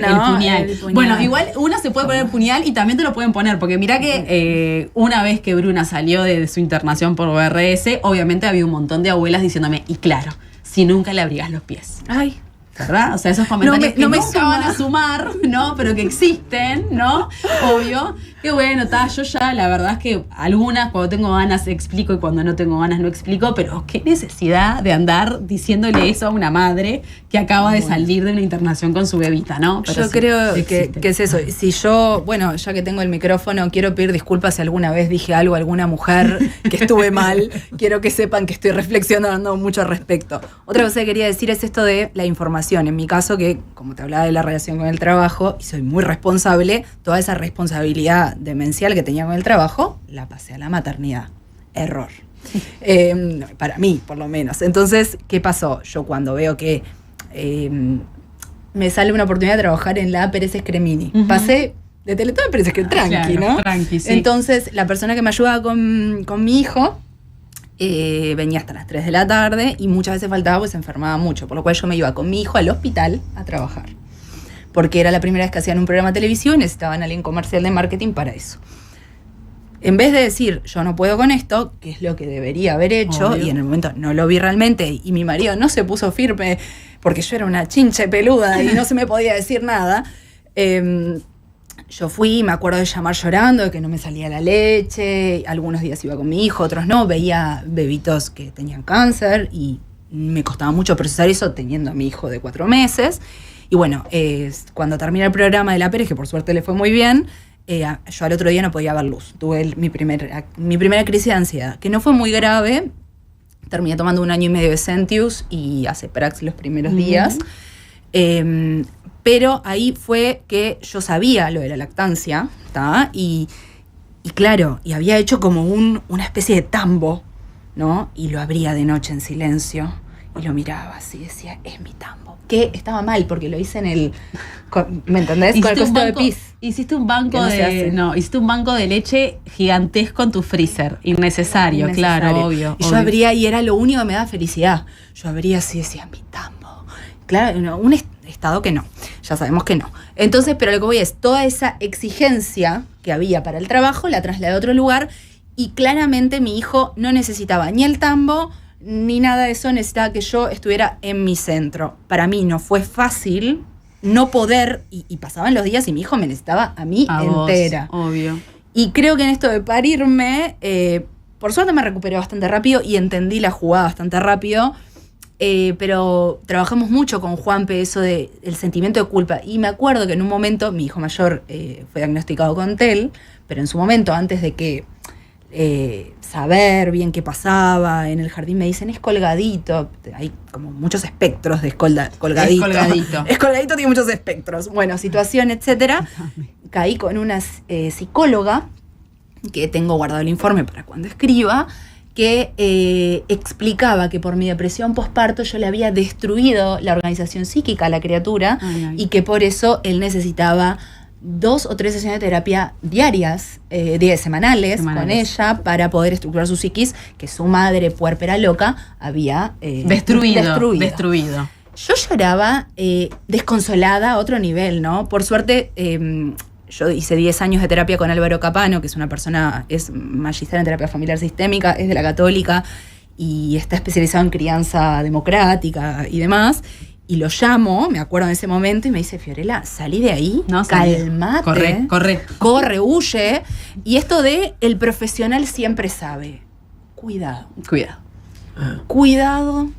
puñal. Bueno, igual una se puede poner puñal y también te lo pueden poner, porque mirá que una vez que Bruna salió de su internación por BRS, obviamente había un montón de abuelas diciéndome, y claro, si nunca le abrigás los pies. Ay, ¿verdad? O sea, esos comentarios que nunca van a sumar, ¿no? Pero que existen, ¿no? Obvio. Qué bueno, yo ya, la verdad es que algunas, cuando tengo ganas explico y cuando no tengo ganas no explico, pero qué necesidad de andar diciéndole eso a una madre que acaba de salir de una internación con su bebita, ¿no? Pero yo sí, creo que es eso. Si yo, bueno, ya que tengo el micrófono, quiero pedir disculpas si alguna vez dije algo a alguna mujer que estuve mal. Quiero que sepan que estoy reflexionando mucho al respecto. Otra cosa que quería decir es esto de la información. En mi caso, que como te hablaba de la relación con el trabajo, y soy muy responsable, toda esa responsabilidad demencial que tenía con el trabajo, la pasé a la maternidad. Error. Para mí, por lo menos. Entonces, ¿qué pasó? Yo cuando veo que me sale una oportunidad de trabajar en la Pérez Scremini, pasé de Teletón a Pérez Scremini, tranqui, claro, ¿no? Tranqui, sí. Entonces, la persona que me ayudaba con mi hijo venía hasta las 3 de la tarde y muchas veces faltaba, pues se enfermaba mucho, por lo cual yo me iba con mi hijo al hospital a trabajar. Porque era la primera vez que hacían un programa televisivo y necesitaban a alguien comercial de marketing para eso. En vez de decir, yo no puedo con esto, que es lo que debería haber hecho, obvio, y en el momento no lo vi realmente, y mi marido no se puso firme, porque yo era una chinche peluda y no se me podía decir nada, yo fui, me acuerdo de llamar llorando, de que no me salía la leche, algunos días iba con mi hijo, otros no, veía bebitos que tenían cáncer, y me costaba mucho procesar eso teniendo a mi hijo de 4 meses, y bueno, cuando terminé el programa de la Pérez, que por suerte le fue muy bien, yo al otro día no podía ver luz. Tuve mi primera crisis de ansiedad, que no fue muy grave. Terminé tomando 1 año y medio de Sentius y Aceprax los primeros días. Pero ahí fue que yo sabía lo de la lactancia, ¿tá? Y claro, y había hecho como una especie de tambo, ¿no? Y lo abría de noche en silencio y lo miraba así, decía, es mi tambo. Que estaba mal porque lo hice en el, ¿me entendés? Con el costado de pis. Hiciste un banco hiciste un banco de leche gigantesco en tu freezer, innecesario, claro, obvio. Y yo abría y era lo único que me daba felicidad. Yo abría así y decía, mi tambo. claro, no, un estado que no, ya sabemos que no. Entonces, pero lo que voy es, toda esa exigencia que había para el trabajo la trasladé a otro lugar y claramente mi hijo no necesitaba ni el tambo ni nada de eso, necesitaba que yo estuviera en mi centro. Para mí no fue fácil no poder, y pasaban los días y mi hijo me necesitaba a mí entera. Vos, obvio. Y creo que en esto de parirme, por suerte me recuperé bastante rápido y entendí la jugada bastante rápido, pero trabajamos mucho con Juanpe eso del sentimiento de culpa. Y me acuerdo que en un momento, mi hijo mayor fue diagnosticado con TEL, pero en su momento, antes de que saber bien qué pasaba, en el jardín me dicen, es colgadito. Hay como muchos espectros de colgadito. Es colgadito. Es colgadito, tiene muchos espectros. Bueno, situación, etcétera. Caí con una psicóloga, que tengo guardado el informe para cuando escriba, que explicaba que por mi depresión postparto yo le había destruido la organización psíquica a la criatura y que por eso él necesitaba 2 o 3 sesiones de terapia diarias, semanales con ella, para poder estructurar su psiquis, que su madre puérpera loca había destruido. Yo lloraba desconsolada a otro nivel, ¿no? Por suerte, yo hice 10 años de terapia con Álvaro Capano, que es una persona, es magister en terapia familiar sistémica, es de la Católica y está especializado en crianza democrática y demás. Y lo llamo, me acuerdo en ese momento, y me dice, Fiorella, salí de ahí, calmate. Corre, huye. Y esto de el profesional siempre sabe. Cuidado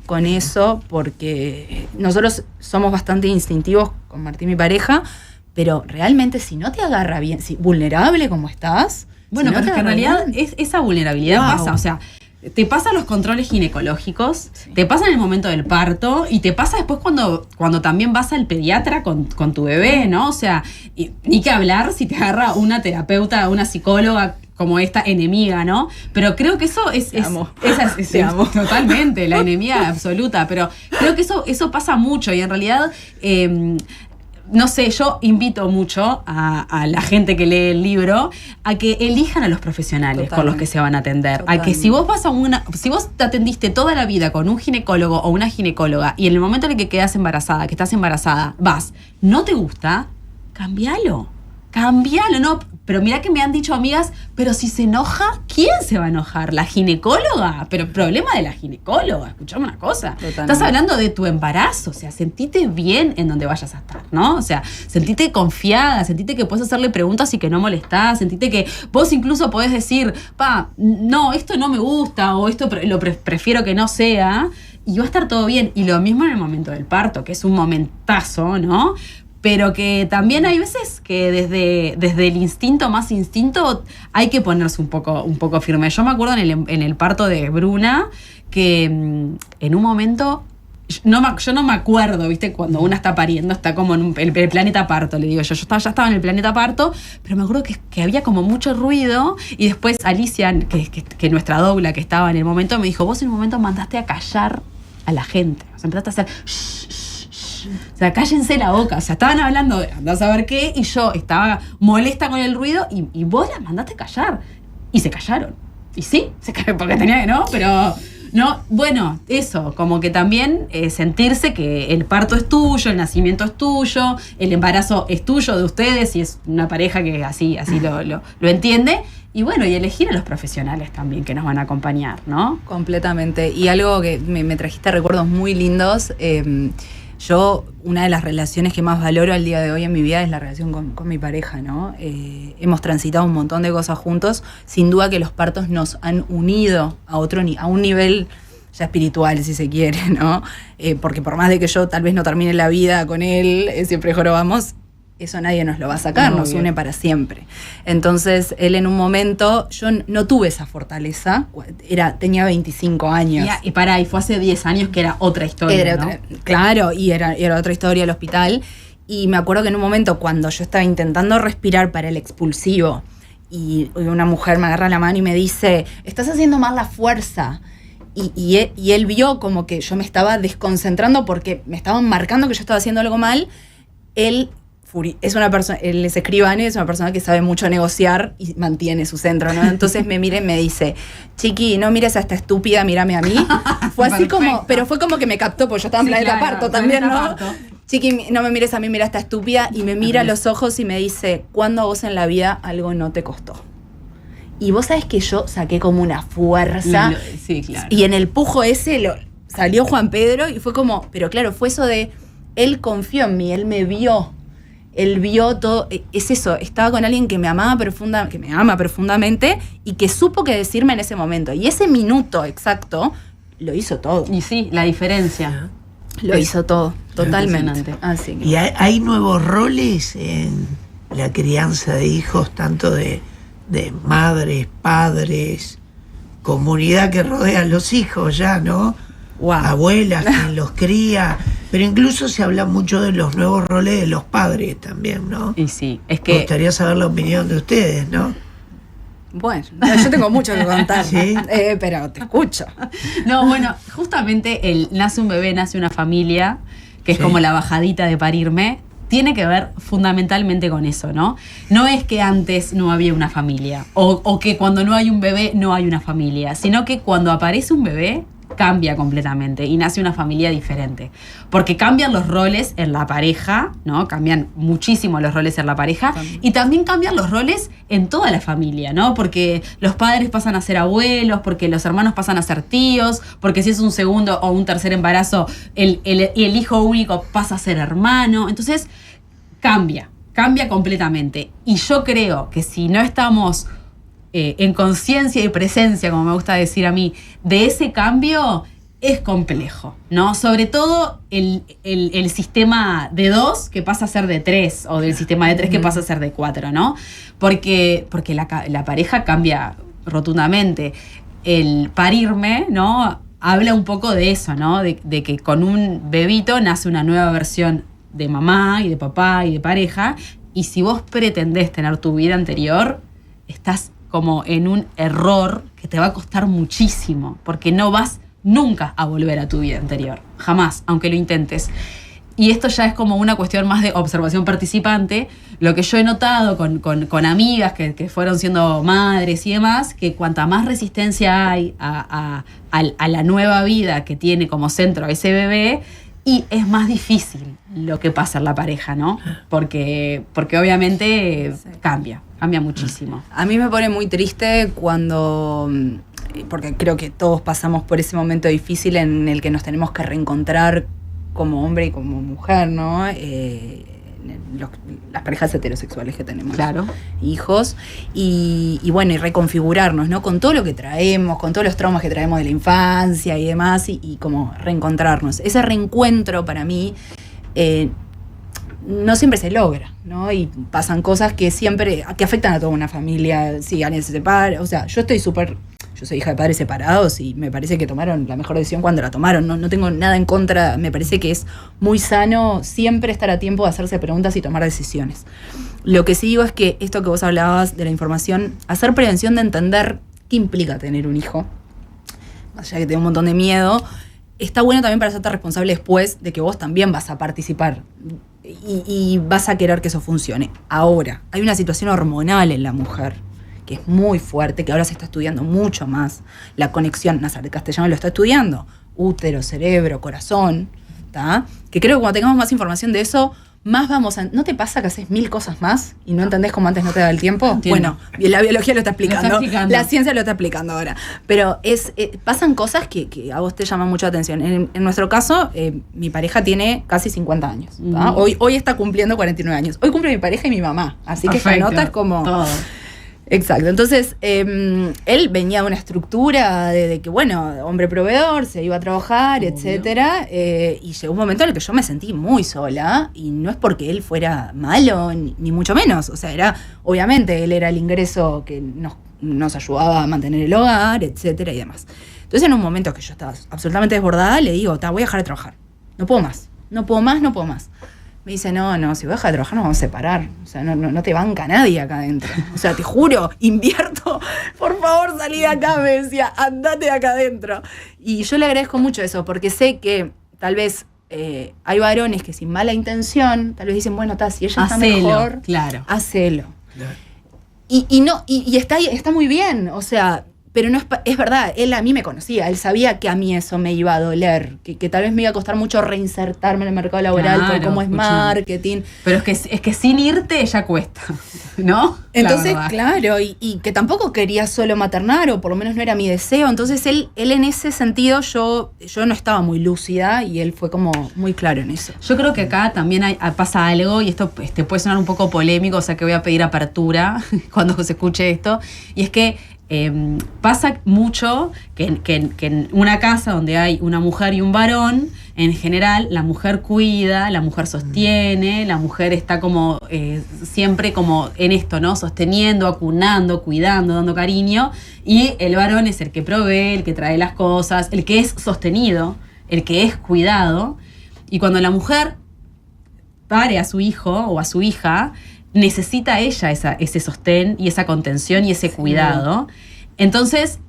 con eso, porque nosotros somos bastante instintivos con Martín, mi pareja, pero realmente si no te agarra bien, si vulnerable como estás... Bueno, si no pero es que en realidad esa vulnerabilidad pasa, o sea... Te pasan los controles ginecológicos, te pasa en el momento del parto y te pasa después cuando también vas al pediatra con tu bebé, ¿no? O sea, ni que hablar si te agarra una terapeuta, una psicóloga como esta enemiga, ¿no? Pero creo que eso es totalmente, la enemiga absoluta, pero creo que eso pasa mucho y en realidad... no sé, yo invito mucho a la gente que lee el libro a que elijan a los profesionales con los que se van a atender. A que si vos te atendiste toda la vida con un ginecólogo o una ginecóloga y en el momento en el que quedas embarazada, que estás embarazada, no te gusta, cambialo, ¿no? Pero mirá que me han dicho amigas, pero si se enoja, ¿quién se va a enojar? ¿La ginecóloga? Pero el problema de la ginecóloga, escuchame una cosa. Totalmente. Estás hablando de tu embarazo, o sea, sentite bien en donde vayas a estar, ¿no? O sea, sentite confiada, sentite que puedes hacerle preguntas y que no molestás, sentite que vos incluso podés decir, no, esto no me gusta, o esto prefiero que no sea, y va a estar todo bien. Y lo mismo en el momento del parto, que es un momentazo, ¿no? Pero que también hay veces que desde el instinto más instinto hay que ponerse un poco firme. Yo me acuerdo en el parto de Bruna que en un momento, yo no me acuerdo, ¿viste? Cuando una está pariendo, está como en el planeta parto, le digo yo. Ya estaba en el planeta parto, pero me acuerdo que había como mucho ruido y después Alicia, que nuestra doula que estaba en el momento, me dijo, vos en un momento mandaste a callar a la gente. O sea, empezaste a hacer... O sea, cállense la boca. O sea, estaban hablando de andás a ver qué y yo estaba molesta con el ruido y vos las mandaste callar. Y se callaron. Y sí, porque tenía que no, pero... No, bueno, eso, como que también sentirse que el parto es tuyo, el nacimiento es tuyo, el embarazo es tuyo de ustedes y es una pareja que así lo entiende. Y bueno, y elegir a los profesionales también que nos van a acompañar, ¿no? Completamente. Y algo que me trajiste recuerdos muy lindos. Yo, una de las relaciones que más valoro al día de hoy en mi vida es la relación con mi pareja, ¿no? Hemos transitado un montón de cosas juntos. Sin duda que los partos nos han unido a un nivel ya espiritual, si se quiere, ¿no? Porque por más de que yo tal vez no termine la vida con él, siempre jorobamos, eso nadie nos lo va a sacar, nos une para siempre. Entonces, él en un momento, yo no tuve esa fortaleza, tenía 25 años. Y fue hace 10 años que era otra historia, ¿no? Claro, y era otra historia el hospital. Y me acuerdo que en un momento, cuando yo estaba intentando respirar para el expulsivo, y una mujer me agarra la mano y me dice, estás haciendo mal la fuerza. Y él vio como que yo me estaba desconcentrando porque me estaban marcando que yo estaba haciendo algo mal. Él es una persona, él es escribano y es una persona que sabe mucho negociar y mantiene su centro, ¿no? Entonces me mira y me dice, chiqui, no mires a esta estúpida, mírame a mí. Fue así como, pero fue como que me captó, porque yo estaba en Planeta Parto también, ¿no? Chiqui, no me mires a mí, mira a esta estúpida, y me mira a los ojos y me dice, ¿cuándo a vos en la vida algo no te costó? Y vos sabés que yo saqué como una fuerza. Sí, claro. Y en el pujo ese salió Juan Pedro y fue como, pero claro, fue eso de, él confió en mí, él me vio. Él vio todo, es eso, estaba con alguien que me amaba que me ama profundamente y que supo qué decirme en ese momento. Y ese minuto exacto lo hizo todo. Y sí, la diferencia. Lo hizo todo, totalmente. Así que. Y hay nuevos roles en la crianza de hijos, tanto de madres, padres, comunidad que rodea a los hijos ya, ¿no? Wow. Abuelas, quien los cría. Pero incluso se habla mucho de los nuevos roles de los padres también, ¿no? Y sí, es Me que... gustaría saber la opinión de ustedes, ¿no? Bueno, yo tengo mucho que contar, ¿Sí? pero te escucho. No, bueno, justamente el nace un bebé, nace una familia, que es Sí. como la bajadita de parirme, tiene que ver fundamentalmente con eso, ¿no? No es que antes no había una familia, o que cuando no hay un bebé no hay una familia, sino que cuando aparece un bebé cambia completamente y nace una familia diferente. Porque cambian los roles en la pareja, ¿no? Cambian muchísimo los roles en la pareja y también cambian los roles en toda la familia, ¿no? Porque los padres pasan a ser abuelos, porque los hermanos pasan a ser tíos, porque si es un segundo o un tercer embarazo, el hijo único pasa a ser hermano. Entonces, cambia completamente. Y yo creo que si no estamos en conciencia y presencia, como me gusta decir a mí, de ese cambio, es complejo, ¿no? Sobre todo el sistema de 2 que pasa a ser de 3, o del sistema de 3 que pasa a ser de 4, ¿no? Porque la pareja cambia rotundamente. El parirme, ¿no? Habla un poco de eso, ¿no? De que con un bebito nace una nueva versión de mamá y de papá y de pareja, y si vos pretendés tener tu vida anterior, estás como en un error que te va a costar muchísimo, porque no vas nunca a volver a tu vida anterior, jamás, aunque lo intentes. Y esto ya es como una cuestión más de observación participante. Lo que yo he notado con amigas que fueron siendo madres y demás, que cuanta más resistencia hay a la nueva vida que tiene como centro ese bebé, y es más difícil lo que pasa en la pareja, ¿no? Porque obviamente cambia muchísimo. A mí me pone muy triste cuando, porque creo que todos pasamos por ese momento difícil en el que nos tenemos que reencontrar como hombre y como mujer, ¿no? Las parejas heterosexuales que tenemos, Claro. hijos, y bueno, y reconfigurarnos, ¿no? Con todo lo que traemos, con todos los traumas que traemos de la infancia y demás, y como reencontrarnos. Ese reencuentro para mí no siempre se logra, ¿no? Y pasan cosas que afectan a toda una familia, si alguien se separa, o sea, yo soy hija de padres separados y me parece que tomaron la mejor decisión cuando la tomaron. No tengo nada en contra, me parece que es muy sano siempre estar a tiempo de hacerse preguntas y tomar decisiones. Lo que sí digo es que esto que vos hablabas de la información, hacer prevención de entender qué implica tener un hijo, más allá de que te da un montón de miedo, está bueno también para hacerte responsable después de que vos también vas a participar y vas a querer que eso funcione. Ahora, hay una situación hormonal en la mujer que es muy fuerte, que ahora se está estudiando mucho más. La conexión, Nazaret Castellano lo está estudiando, útero, cerebro, corazón, ¿tá? Que creo que cuando tengamos más información de eso, más vamos a... ¿No te pasa que haces 1000 cosas más y no entendés cómo antes no te da el tiempo? Entiendo. Bueno, la biología lo está explicando, la ciencia lo está explicando ahora. Pero pasan cosas que a vos te llaman mucho la atención. En nuestro caso, mi pareja tiene casi 50 años. ¿tá? Hoy está cumpliendo 49 años. Hoy cumple mi pareja y mi mamá. Así que esta nota es como... Todo. Exacto, entonces él venía de una estructura de que, bueno, hombre proveedor, se iba a trabajar, etcétera, y llegó un momento en el que yo me sentí muy sola, y no es porque él fuera malo, ni mucho menos, o sea, obviamente él era el ingreso que nos ayudaba a mantener el hogar, etcétera y demás. Entonces en un momento que yo estaba absolutamente desbordada, le digo, voy a dejar de trabajar, no puedo más. Me dice, no, si voy a dejar de trabajar nos vamos a separar. O sea, no te banca nadie acá adentro. O sea, te juro, invierto, por favor salí de acá, me decía, andate de acá adentro. Y yo le agradezco mucho eso, porque sé que tal vez hay varones que sin mala intención tal vez dicen, bueno, si ella está Hacelo, mejor, claro. hacelo. Claro. Y está muy bien, o sea, pero no es verdad, él a mí me conocía, él sabía que a mí eso me iba a doler, que tal vez me iba a costar mucho reinsertarme en el mercado laboral por Claro, cómo es marketing. Pero es que sin irte ya cuesta, ¿no? Entonces, La verdad. claro, y que tampoco quería solo maternar, o por lo menos no era mi deseo. Entonces él en ese sentido, yo no estaba muy lúcida y él fue como muy claro en eso. Yo creo que acá también pasa algo, y esto puede sonar un poco polémico, o sea que voy a pedir apertura cuando se escuche esto, y es que pasa mucho que en una casa donde hay una mujer y un varón, en general la mujer cuida, la mujer sostiene, la mujer está como siempre como en esto, ¿no? Sosteniendo, acunando, cuidando, dando cariño, y el varón es el que provee, el que trae las cosas, el que es sostenido, el que es cuidado. Y cuando la mujer pare a su hijo o a su hija, necesita ella ese sostén y esa contención y ese cuidado. Entonces,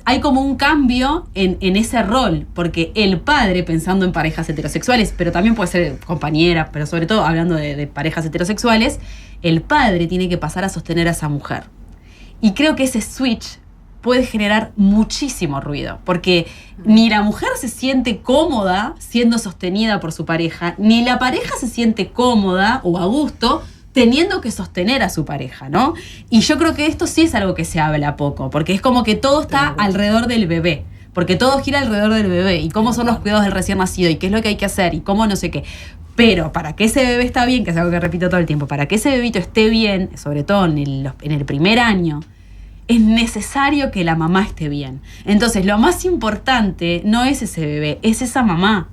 hay como un cambio en ese rol, porque el padre, pensando en parejas heterosexuales, pero también puede ser compañera, pero sobre todo hablando de parejas heterosexuales, el padre tiene que pasar a sostener a esa mujer. Y creo que ese switch puede generar muchísimo ruido, porque ni la mujer se siente cómoda siendo sostenida por su pareja, ni la pareja se siente cómoda o a gusto teniendo que sostener a su pareja, ¿no? Y yo creo que esto sí es algo que se habla poco, porque es como que todo está alrededor del bebé, porque todo gira alrededor del bebé, y cómo son los cuidados del recién nacido, y qué es lo que hay que hacer, y cómo no sé qué. Pero para que ese bebé está bien, que es algo que repito todo el tiempo, para que ese bebito esté bien, sobre todo en el primer año, es necesario que la mamá esté bien. Entonces, lo más importante no es ese bebé, es esa mamá.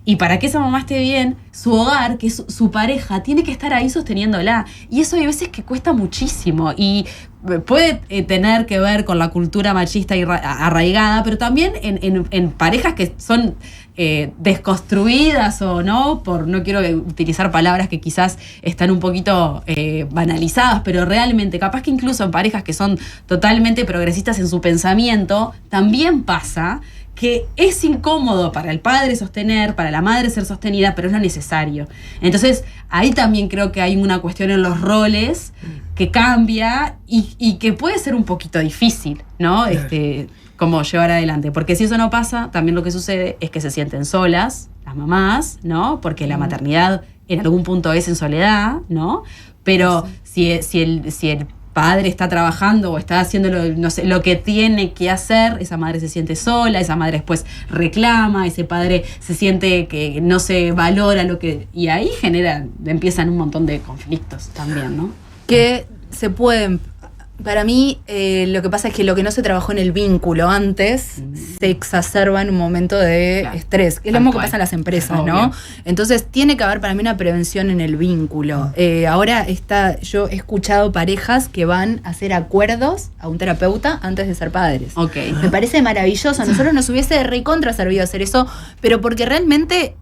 Y para que esa mamá esté bien, su hogar, que es su pareja, tiene que estar ahí sosteniéndola. Y eso hay veces que cuesta muchísimo. Y puede tener que ver con la cultura machista arraigada, pero también en parejas que son desconstruidas o no, no quiero utilizar palabras que quizás están un poquito banalizadas, pero realmente capaz que incluso en parejas que son totalmente progresistas en su pensamiento, también pasa que es incómodo para el padre sostener, para la madre ser sostenida, pero es lo necesario. Entonces, ahí también creo que hay una cuestión en los roles que cambia y que puede ser un poquito difícil, ¿no? Como llevar adelante. Porque si eso no pasa, también lo que sucede es que se sienten solas las mamás, ¿no? Porque la maternidad en algún punto es en soledad, ¿no? Pero si el padre está trabajando o está haciendo lo que tiene que hacer, esa madre se siente sola, esa madre después reclama, ese padre se siente que no se valora y ahí empiezan un montón de conflictos también, ¿no? Que se pueden, para mí lo que pasa es que lo que no se trabajó en el vínculo antes se exacerba en un momento de estrés, que es lo mismo que pasa en las empresas, ¿no? Entonces tiene que haber para mí una prevención en el vínculo. Ahora yo he escuchado parejas que van a hacer acuerdos a un terapeuta antes de ser padres. Okay. Me parece maravilloso. A nosotros nos hubiese recontra servido hacer eso, pero porque realmente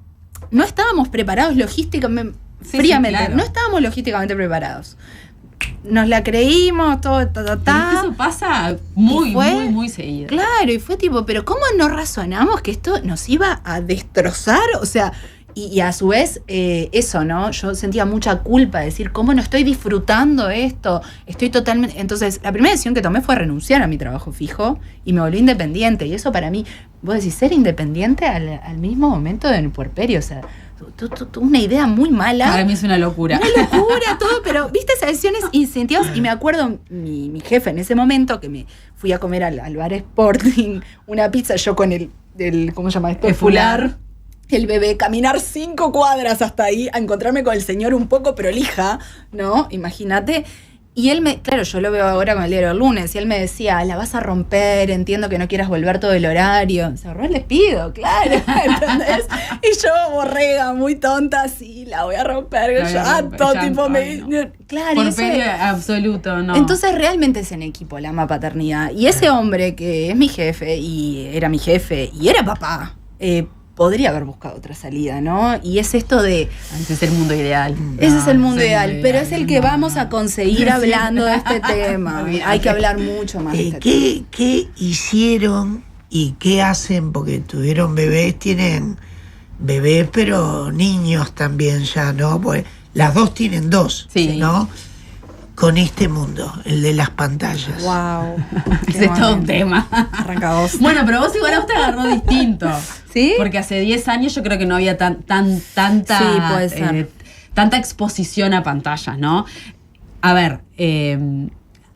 no estábamos preparados logísticamente, fríamente, claro. no estábamos logísticamente preparados. Nos la creímos, todo, Pero eso pasa muy seguido. Claro, y fue tipo, pero ¿cómo no razonamos que esto nos iba a destrozar? O sea, y a su vez, eso, ¿no? Yo sentía mucha culpa de decir, ¿cómo no estoy disfrutando esto? Estoy totalmente... Entonces, la primera decisión que tomé fue renunciar a mi trabajo fijo y me volví independiente. Y eso para mí, vos decís, ser independiente al mismo momento del puerperio, o sea... una idea muy mala. Para mí es una locura. Una locura, todo, pero viste esas decisiones incentivas. Y me acuerdo, mi jefe en ese momento, que me fui a comer al bar Sporting, una pizza, yo con el ¿cómo se llama esto? El fular. El bebé, caminar 5 cuadras hasta ahí, a encontrarme con el señor un poco prolija, ¿no? Imagínate. Y él claro, yo lo veo ahora con el diario del lunes, y él me decía, la vas a romper, entiendo que no quieras volver todo el horario. Se ahorró el despido, claro, ¿entendés? Y yo, borrega, muy tonta, sí, la voy a romper, claro. Por pelo absoluto, ¿no? Entonces realmente es en equipo la paternidad. Y ese hombre que es mi jefe, y era papá, podría haber buscado otra salida, ¿no? Y es esto de... Ese es el mundo ideal. Ese es el mundo ideal, pero es el que vamos a conseguir hablando de este tema. Hay que hablar mucho más de este tema. ¿Qué hicieron y qué hacen? Porque tuvieron bebés, tienen bebés, pero niños también ya, ¿no? Pues las dos tienen 2, Sí. ¿no? Con este mundo, el de las pantallas. Wow. Ese es todo un tema. Arranca vos. Bueno, pero vos igual a vos te agarró distinto. ¿Sí? Porque hace 10 años yo creo que no había tanta Sí, puede ser. tanta exposición a pantallas, ¿no? A ver,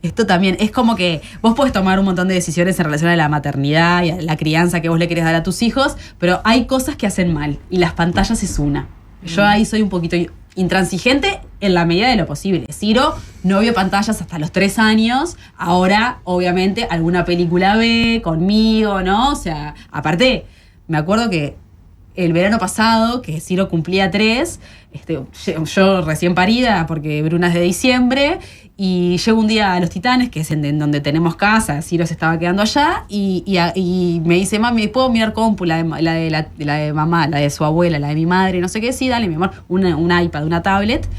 esto también es como que vos podés tomar un montón de decisiones en relación a la maternidad y a la crianza que vos le querés dar a tus hijos, pero hay cosas que hacen mal y las pantallas es una. Yo ahí soy un poquito intransigente en la medida de lo posible. Ciro no vio pantallas hasta los 3 años, ahora obviamente alguna película ve conmigo, ¿no? O sea, aparte, me acuerdo que el verano pasado, que Ciro cumplía 3, yo recién parida, porque Bruna es de diciembre, y llego un día a Los Titanes, que es en donde tenemos casa, Ciro se estaba quedando allá, y me dice, mami, ¿puedo mirar compu? La de mamá, la de su abuela, la de mi madre, no sé qué, sí, dale, mi amor, un iPad, una tablet.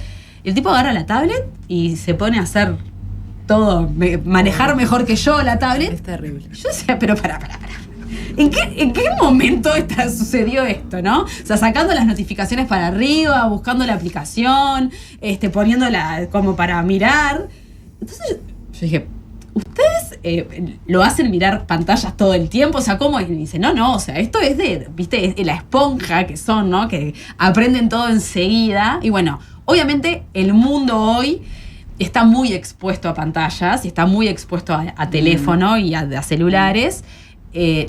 Y el tipo agarra la tablet y se pone a hacer todo, manejar mejor que yo la tablet. Es terrible. Yo decía, pero pará. ¿En qué momento sucedió esto, no? O sea, sacando las notificaciones para arriba, buscando la aplicación, poniéndola como para mirar. Entonces yo dije, ¿ustedes lo hacen mirar pantallas todo el tiempo? O sea, ¿cómo es? Y dice, no, o sea, esto es ¿viste? Es la esponja que son, ¿no? Que aprenden todo enseguida. Y bueno, obviamente el mundo hoy está muy expuesto a pantallas y está muy expuesto a teléfono y a celulares.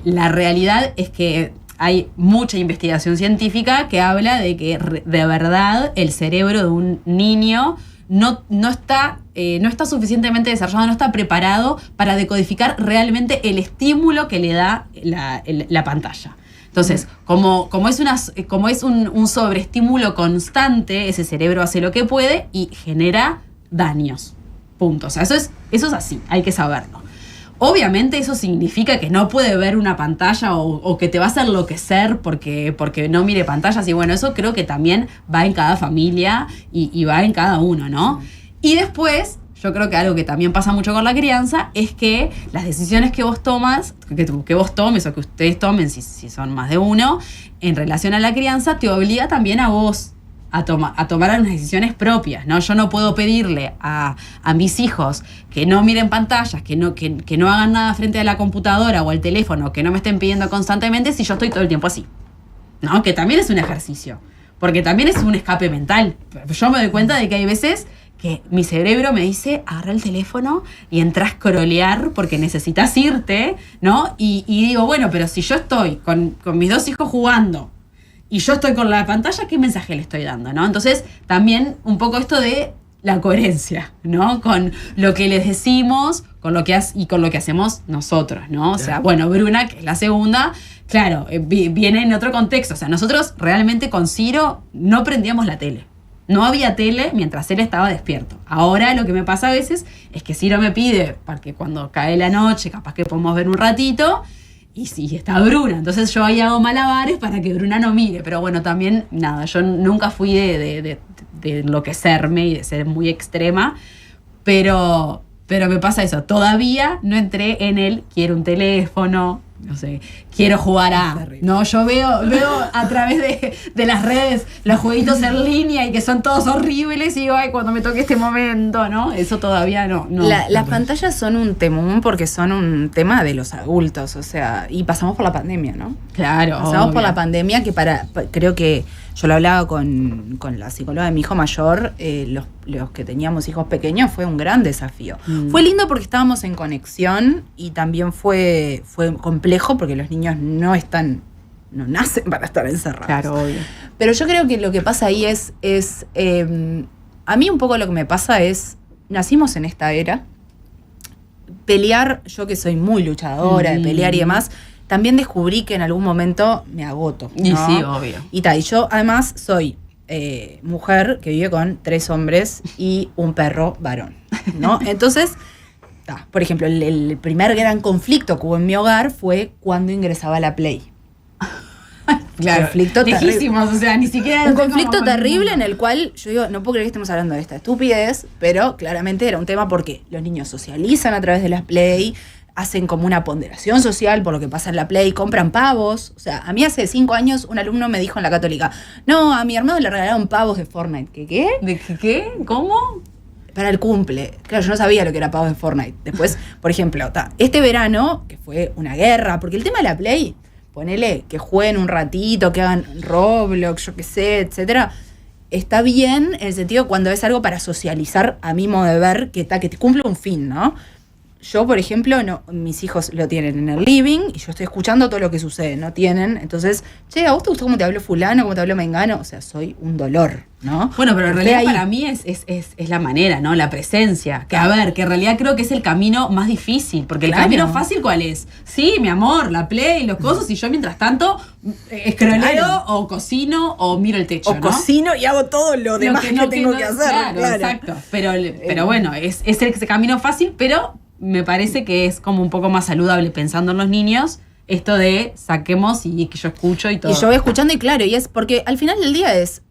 La realidad es que hay mucha investigación científica que habla de que de verdad el cerebro de un niño no está suficientemente desarrollado, no está preparado para decodificar realmente el estímulo que le da la pantalla. Entonces, como es un sobreestímulo constante, ese cerebro hace lo que puede y genera daños. Punto. O sea, eso es así, hay que saberlo. Obviamente eso significa que no puede ver una pantalla o que te va a hacer enloquecer porque no mire pantallas. Y bueno, eso creo que también va en cada familia y va en cada uno, ¿no? Y después, yo creo que algo que también pasa mucho con la crianza es que las decisiones que vos tomas, que vos tomes o que ustedes tomen, si son más de uno, en relación a la crianza, te obliga también a vos a tomar unas decisiones propias, ¿no? Yo no puedo pedirle a mis hijos que no miren pantallas, que no hagan nada frente a la computadora o al teléfono, que no me estén pidiendo constantemente si yo estoy todo el tiempo así, ¿no? Que también es un ejercicio, porque también es un escape mental. Yo me doy cuenta de que hay veces que mi cerebro me dice, agarra el teléfono y entra a scrollear porque necesitas irte, ¿no? Y digo, bueno, pero si yo estoy con mis 2 hijos jugando, y yo estoy con la pantalla, ¿qué mensaje le estoy dando, no? Entonces, también un poco esto de la coherencia, ¿no? Con lo que les decimos, con lo que hacemos nosotros, ¿no? O sea, bueno, Bruna, que es la segunda, claro, viene en otro contexto. O sea, nosotros realmente con Ciro no prendíamos la tele. No había tele mientras él estaba despierto. Ahora lo que me pasa a veces es que Ciro me pide, porque cuando cae la noche, capaz que podemos ver un ratito, y sí, está Bruna. Entonces yo ahí hago malabares para que Bruna no mire. Pero bueno, también, nada, yo nunca fui de enloquecerme y de ser muy extrema. Pero me pasa eso. Todavía no entré en el quiero un teléfono, no sé, quiero jugar a... No, yo veo a través de las redes los jueguitos en línea y que son todos horribles y digo, ay, cuando me toque este momento, ¿no? Eso todavía no. Las pantallas son un temón porque son un tema de los adultos, o sea, y pasamos por la pandemia, ¿no? Claro. Pasamos por la pandemia que creo que yo lo hablaba con la psicóloga de mi hijo mayor, los que teníamos hijos pequeños, fue un gran desafío. Fue lindo porque estábamos en conexión y también fue complejo porque los niños no nacen para estar encerrados. Claro, obvio. Pero yo creo que lo que pasa ahí es a mí un poco lo que me pasa es, nacimos en esta era, pelear, yo que soy muy luchadora de pelear y demás, también descubrí que en algún momento me agoto, ¿no? Y sí, obvio. Y yo además soy mujer que vive con 3 hombres y un perro varón, ¿no? Entonces, por ejemplo, el primer gran conflicto que hubo en mi hogar fue cuando ingresaba la Play. Claro, conflicto lejísimos, o sea, ni siquiera... Un conflicto terrible en el cual yo digo, no puedo creer que estemos hablando de esta estupidez, pero claramente era un tema porque los niños socializan a través de las Play, hacen como una ponderación social por lo que pasa en la Play, compran pavos. O sea, a mí hace 5 años un alumno me dijo en la Católica, no, a mi hermano le regalaron pavos de Fortnite. ¿Qué? ¿De qué? ¿Cómo? Para el cumple. Claro, yo no sabía lo que era pavos de Fortnite. Después, por ejemplo, este verano, que fue una guerra, porque el tema de la Play, ponele que jueguen un ratito, que hagan Roblox, yo qué sé, etcétera, está bien en el sentido cuando es algo para socializar a mi modo de ver, que te cumple un fin, ¿no? Yo, por ejemplo, no, mis hijos lo tienen en el living y yo estoy escuchando todo lo que sucede, no tienen. Entonces, che, ¿a vos te gustó cómo te habló fulano, cómo te habló mengano? O sea, soy un dolor, ¿no? Bueno, pero en realidad ahí. para mí es la manera, ¿no? La presencia. Que a ver, que en realidad creo que es el camino más difícil. Porque Claro. el camino fácil, ¿cuál es? Sí, mi amor, la Play, los cosas, y yo mientras tanto escroleo Claro. o cocino o miro el techo, O ¿no? cocino y hago todo lo demás que tengo que hacer. Claro, exacto. Pero bueno, es ese camino fácil, pero me parece que es como un poco más saludable pensando en los niños, esto de saquemos y que yo escucho y todo. Y yo voy escuchando y claro, y es porque al final del día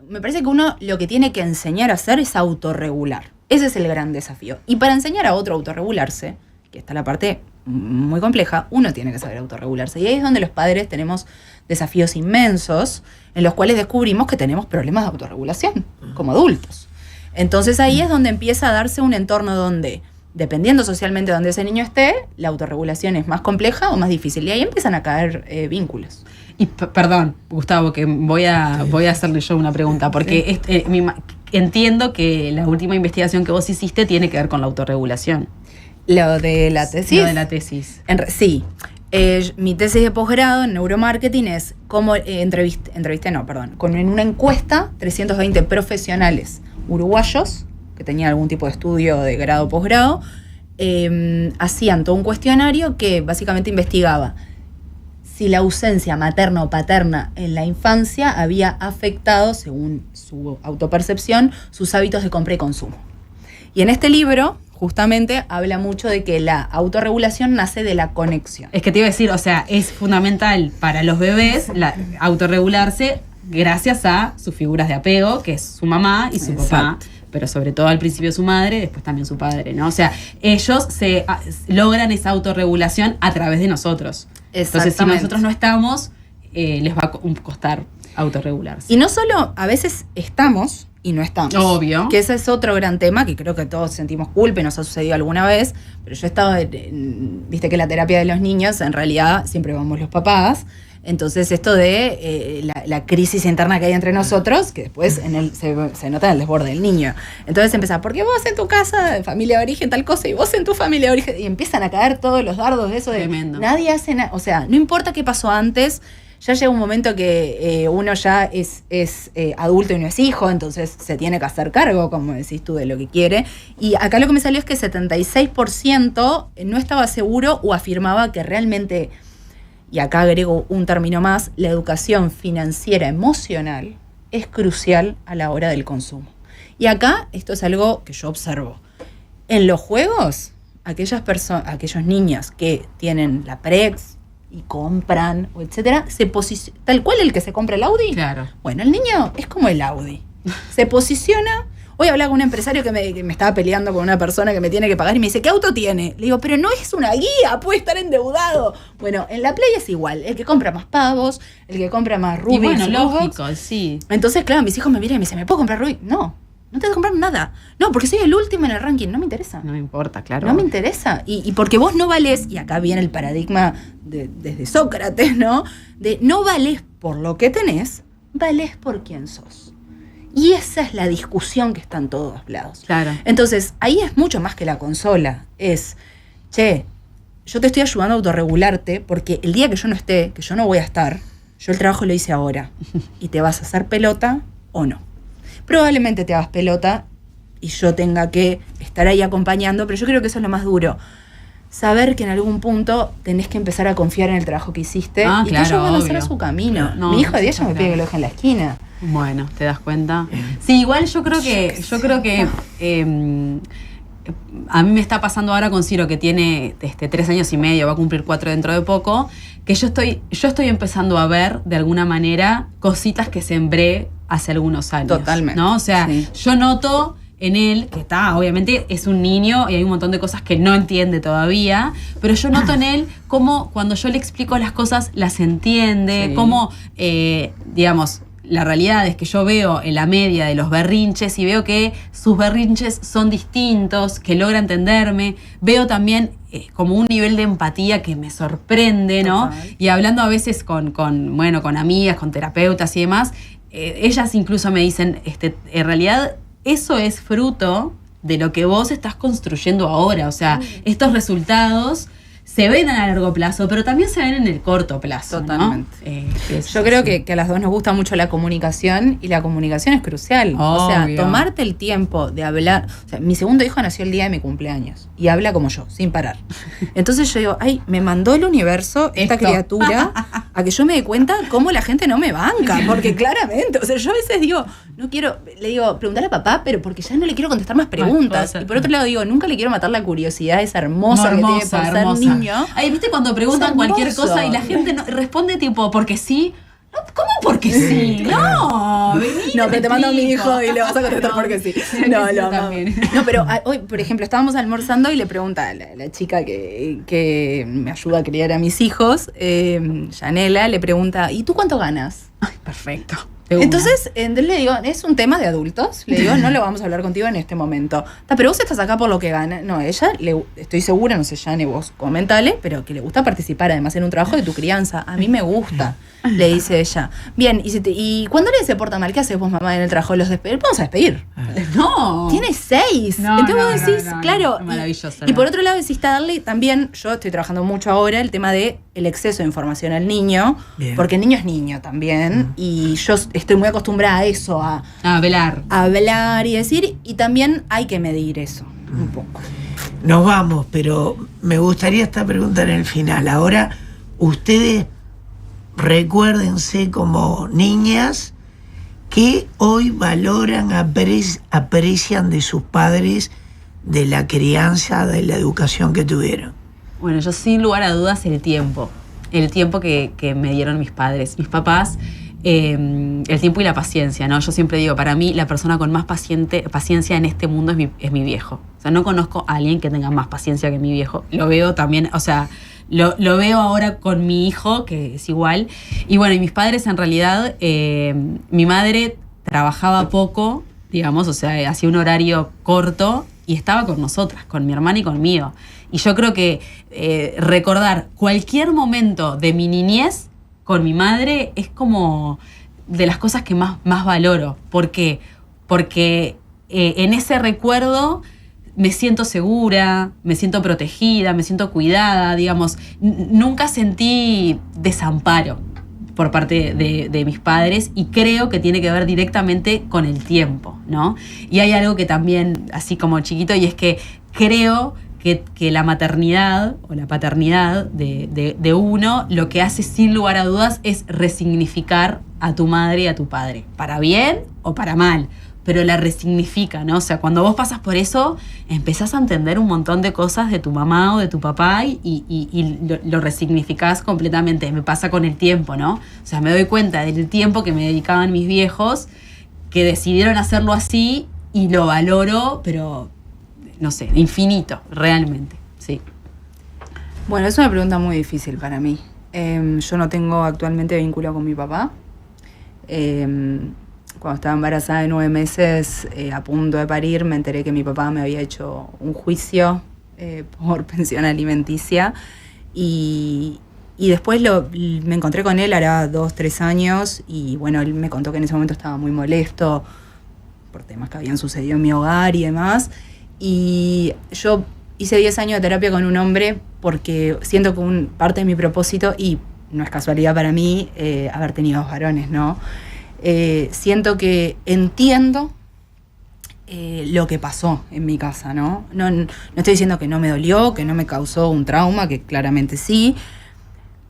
me parece que uno lo que tiene que enseñar a hacer es autorregular. Ese es el gran desafío. Y para enseñar a otro a autorregularse, que está la parte muy compleja, uno tiene que saber autorregularse. Y ahí es donde los padres tenemos desafíos inmensos en los cuales descubrimos que tenemos problemas de autorregulación como adultos. Entonces ahí es donde empieza a darse un entorno donde, dependiendo socialmente de donde ese niño esté, la autorregulación es más compleja o más difícil. Y ahí empiezan a caer vínculos. Y perdón, Gustavo, que voy a hacerle yo una pregunta, porque entiendo que la última investigación que vos hiciste tiene que ver con la autorregulación. Lo de la tesis. Lo de la tesis. Sí. Mi tesis de posgrado en neuromarketing es cómo en una encuesta 320 profesionales uruguayos que tenían algún tipo de estudio de grado o posgrado, hacían todo un cuestionario que básicamente investigaba si la ausencia materna o paterna en la infancia había afectado, según su autopercepción, sus hábitos de compra y consumo. Y en este libro, justamente, habla mucho de que la autorregulación nace de la conexión. Es que te iba a decir, o sea, es fundamental para los bebés autorregularse gracias a sus figuras de apego, que es su mamá y su papá. Pero sobre todo al principio su madre, después también su padre, ¿no? O sea, ellos logran esa autorregulación a través de nosotros. Entonces, si nosotros no estamos, les va a costar autorregularse. Y no solo, a veces estamos y no estamos. Obvio. Que ese es otro gran tema que creo que todos sentimos culpa y nos ha sucedido alguna vez, pero yo he estado, viste que la terapia de los niños, en realidad siempre vamos los papás. Entonces esto de la crisis interna que hay entre nosotros, que después se nota en el desborde del niño. Entonces empieza, ¿por qué vos en tu casa de familia de origen tal cosa y vos en tu familia de origen? Y empiezan a caer todos los dardos de eso de Tremendo. Nadie hace nada. O sea, no importa qué pasó antes, ya llega un momento que uno ya es adulto y no es hijo, entonces se tiene que hacer cargo, como decís tú, de lo que quiere. Y acá lo que me salió es que 76% no estaba seguro o afirmaba que realmente, y acá agrego un término más, la educación financiera emocional es crucial a la hora del consumo. Y acá esto es algo que yo observo. En los juegos, aquellos niños que tienen la Prex y compran, o etcétera, tal cual el que se compra el Audi. Claro. Bueno, el niño es como el Audi. Se posiciona. Hoy hablaba con un empresario que me estaba peleando con una persona que me tiene que pagar y me dice, ¿qué auto tiene? Le digo, pero no es una guía, puede estar endeudado. Bueno, en la Play es igual. El que compra más pavos, el que compra más Rubik. Y bueno, lógico, sí. Entonces, claro, mis hijos me miran y me dicen, ¿me puedo comprar Rubik? No te voy a comprar nada. No, porque soy el último en el ranking. No me interesa. No me importa, claro. No me interesa. Y porque vos no valés, y acá viene el paradigma desde Sócrates, ¿no? De no valés por lo que tenés, valés por quién sos. Y esa es la discusión que está en todos lados. Claro. Entonces, ahí es mucho más que la consola. Es, che, yo te estoy ayudando a autorregularte porque el día que yo no esté, que yo no voy a estar, yo el trabajo lo hice ahora. Y te vas a hacer pelota o no. Probablemente te hagas pelota y yo tenga que estar ahí acompañando, pero yo creo que eso es lo más duro. Saber que en algún punto tenés que empezar a confiar en el trabajo que hiciste y claro, que ellos van a obvio. hacer su camino. No, Mi hijo de día ya me claro. pide que lo deje en la esquina. Bueno, ¿te das cuenta? Sí, igual yo creo que a mí me está pasando ahora con Ciro, que tiene 3 años y medio, va a cumplir 4 dentro de poco, que yo estoy empezando a ver, de alguna manera, cositas que sembré hace algunos años. Totalmente. ¿No? O sea, Sí. yo noto en él, que está, obviamente es un niño y hay un montón de cosas que no entiende todavía, pero yo noto en él cómo cuando yo le explico las cosas las entiende, Sí. cómo, digamos, la realidad es que yo veo en la media de los berrinches y veo que sus berrinches son distintos, que logra entenderme. Veo también como un nivel de empatía que me sorprende, ¿no? Total. Y hablando a veces con amigas, con terapeutas y demás, ellas incluso me dicen, en realidad eso es fruto de lo que vos estás construyendo ahora. O sea, estos resultados se ven a largo plazo, pero también se ven en el corto plazo. Totalmente. ¿No? Yo creo que a las dos nos gusta mucho la comunicación y la comunicación es crucial. O sea, Obvio. tomarte el tiempo de hablar. O sea, mi segundo hijo nació el día de mi cumpleaños y habla como yo, sin parar. Entonces yo digo, ay, me mandó el universo esta Esto. criatura a que yo me dé cuenta cómo la gente no me banca. Porque claramente, o sea, yo a veces digo, no quiero, le digo, preguntar a papá, pero porque ya no le quiero contestar más preguntas. cosas. Y por otro lado digo, nunca le quiero matar la curiosidad esa hermosa que tiene por ser niño. Ay, ¿viste cuando preguntan Es cualquier hermoso. cosa y la gente responde tipo, porque sí? No, ¿cómo porque sí? No, vení, No, pero te mando a mi explico. hijo y le vas a contestar No, porque sí. sí, No, yo lo amamos. también. No, pero hoy, por ejemplo, estábamos almorzando y le pregunta a la chica que me ayuda a criar a mis hijos, Yanela, le pregunta, ¿y tú cuánto ganas? Ay, perfecto. De una. Entonces le digo, es un tema de adultos. Le digo, no lo vamos a hablar contigo en este momento. Pero vos estás acá por lo que gana. No, ella, estoy segura, no sé, Yane, vos comentale, pero que le gusta participar además en un trabajo de tu crianza. A mí me gusta, le dice ella. Bien, y cuando alguien se porta mal, ¿qué haces vos, mamá, en el trabajo? ¿Los despedís? Vamos a despedir. No. Tiene 6. No, Entonces no, vos decís, no, no, claro. no, maravilloso, Y ¿no? por otro lado, decís darle también, yo estoy trabajando mucho ahora, el tema de el exceso de información al niño, Bien. porque el niño es niño también, y yo estoy muy acostumbrada a eso, a Velar. hablar y decir, y también hay que medir eso un poco. Nos vamos, pero me gustaría esta pregunta en el final. Ahora, ustedes recuérdense como niñas que hoy valoran, aprecian de sus padres, de la crianza, de la educación que tuvieron. Bueno, yo sin lugar a dudas el tiempo que me dieron mis padres, mis papás, el tiempo y la paciencia, ¿no? Yo siempre digo, para mí la persona con más paciencia en este mundo es mi viejo. O sea, no conozco a alguien que tenga más paciencia que mi viejo. Lo veo también, o sea, lo veo ahora con mi hijo, que es igual. Y bueno, y mis padres en realidad, mi madre trabajaba poco, digamos, o sea, hacía un horario corto y estaba con nosotras, con mi hermana y conmigo. Y yo creo que recordar cualquier momento de mi niñez con mi madre es como de las cosas que más valoro. ¿Por qué? Porque en ese recuerdo me siento segura, me siento protegida, me siento cuidada, digamos. Nunca sentí desamparo por parte de mis padres y creo que tiene que ver directamente con el tiempo, ¿no? Y hay algo que también, así como chiquito, y es que creo que la maternidad o la paternidad de uno lo que hace sin lugar a dudas es resignificar a tu madre y a tu padre, para bien o para mal, pero la resignifica, ¿no? O sea, cuando vos pasas por eso, empezás a entender un montón de cosas de tu mamá o de tu papá y lo resignificás completamente. Me pasa con el tiempo, ¿no? O sea, me doy cuenta del tiempo que me dedicaban mis viejos, que decidieron hacerlo así y lo valoro, pero no sé, infinito, realmente, sí. Bueno, es una pregunta muy difícil para mí. Yo no tengo actualmente vínculo con mi papá. Cuando estaba embarazada de 9 meses, a punto de parir, me enteré que mi papá me había hecho un juicio por pensión alimenticia y después me encontré con él, hará 2-3 años, y bueno, él me contó que en ese momento estaba muy molesto por temas que habían sucedido en mi hogar y demás. Y yo hice 10 años de terapia con un hombre porque siento que parte de mi propósito, y no es casualidad para mí haber tenido 2 varones, ¿no? Siento que entiendo lo que pasó en mi casa, ¿no? No estoy diciendo que no me dolió, que no me causó un trauma, que claramente sí,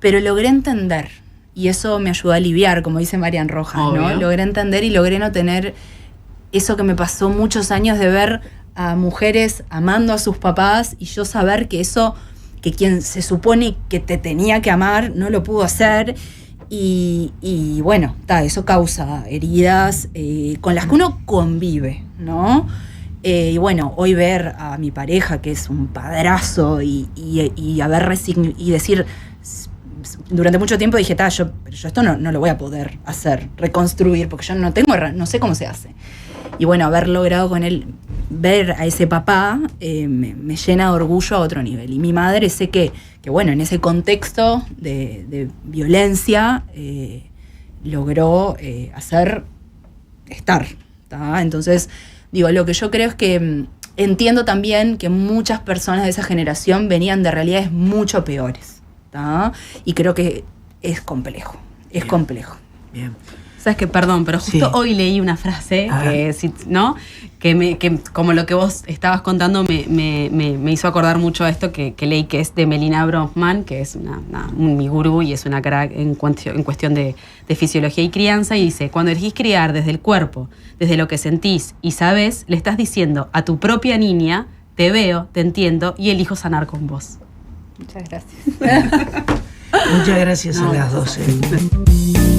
pero logré entender, y eso me ayudó a aliviar, como dice Marian Rojas, ¿no? Obvio. Logré entender y logré no tener eso que me pasó muchos años de ver a mujeres amando a sus papás y yo saber que eso, que quien se supone que te tenía que amar no lo pudo hacer, y bueno, eso causa heridas con las que uno convive, ¿no? Y bueno, hoy ver a mi pareja, que es un padrazo, y decir, durante mucho tiempo dije, pero yo esto no lo voy a poder hacer, reconstruir, porque yo no sé cómo se hace. Y bueno, haber logrado con él ver a ese papá me llena de orgullo a otro nivel. Y mi madre, sé que bueno, en ese contexto de violencia logró estar. ¿tá? Entonces, digo, lo que yo creo es que entiendo también que muchas personas de esa generación venían de realidades mucho peores. ¿tá? Y creo que es complejo. Es complejo. Bien. Sabes que, perdón, pero justo hoy leí una frase ¿no? que como lo que vos estabas contando me hizo acordar mucho a esto que leí, que es de Melina Bronfman, que es mi gurú y es una crack en cuestión de fisiología y crianza, y dice: cuando elegís criar desde el cuerpo, desde lo que sentís y sabés, le estás diciendo a tu propia niña: te veo, te entiendo y elijo sanar con vos. Muchas gracias. Muchas gracias a las 12.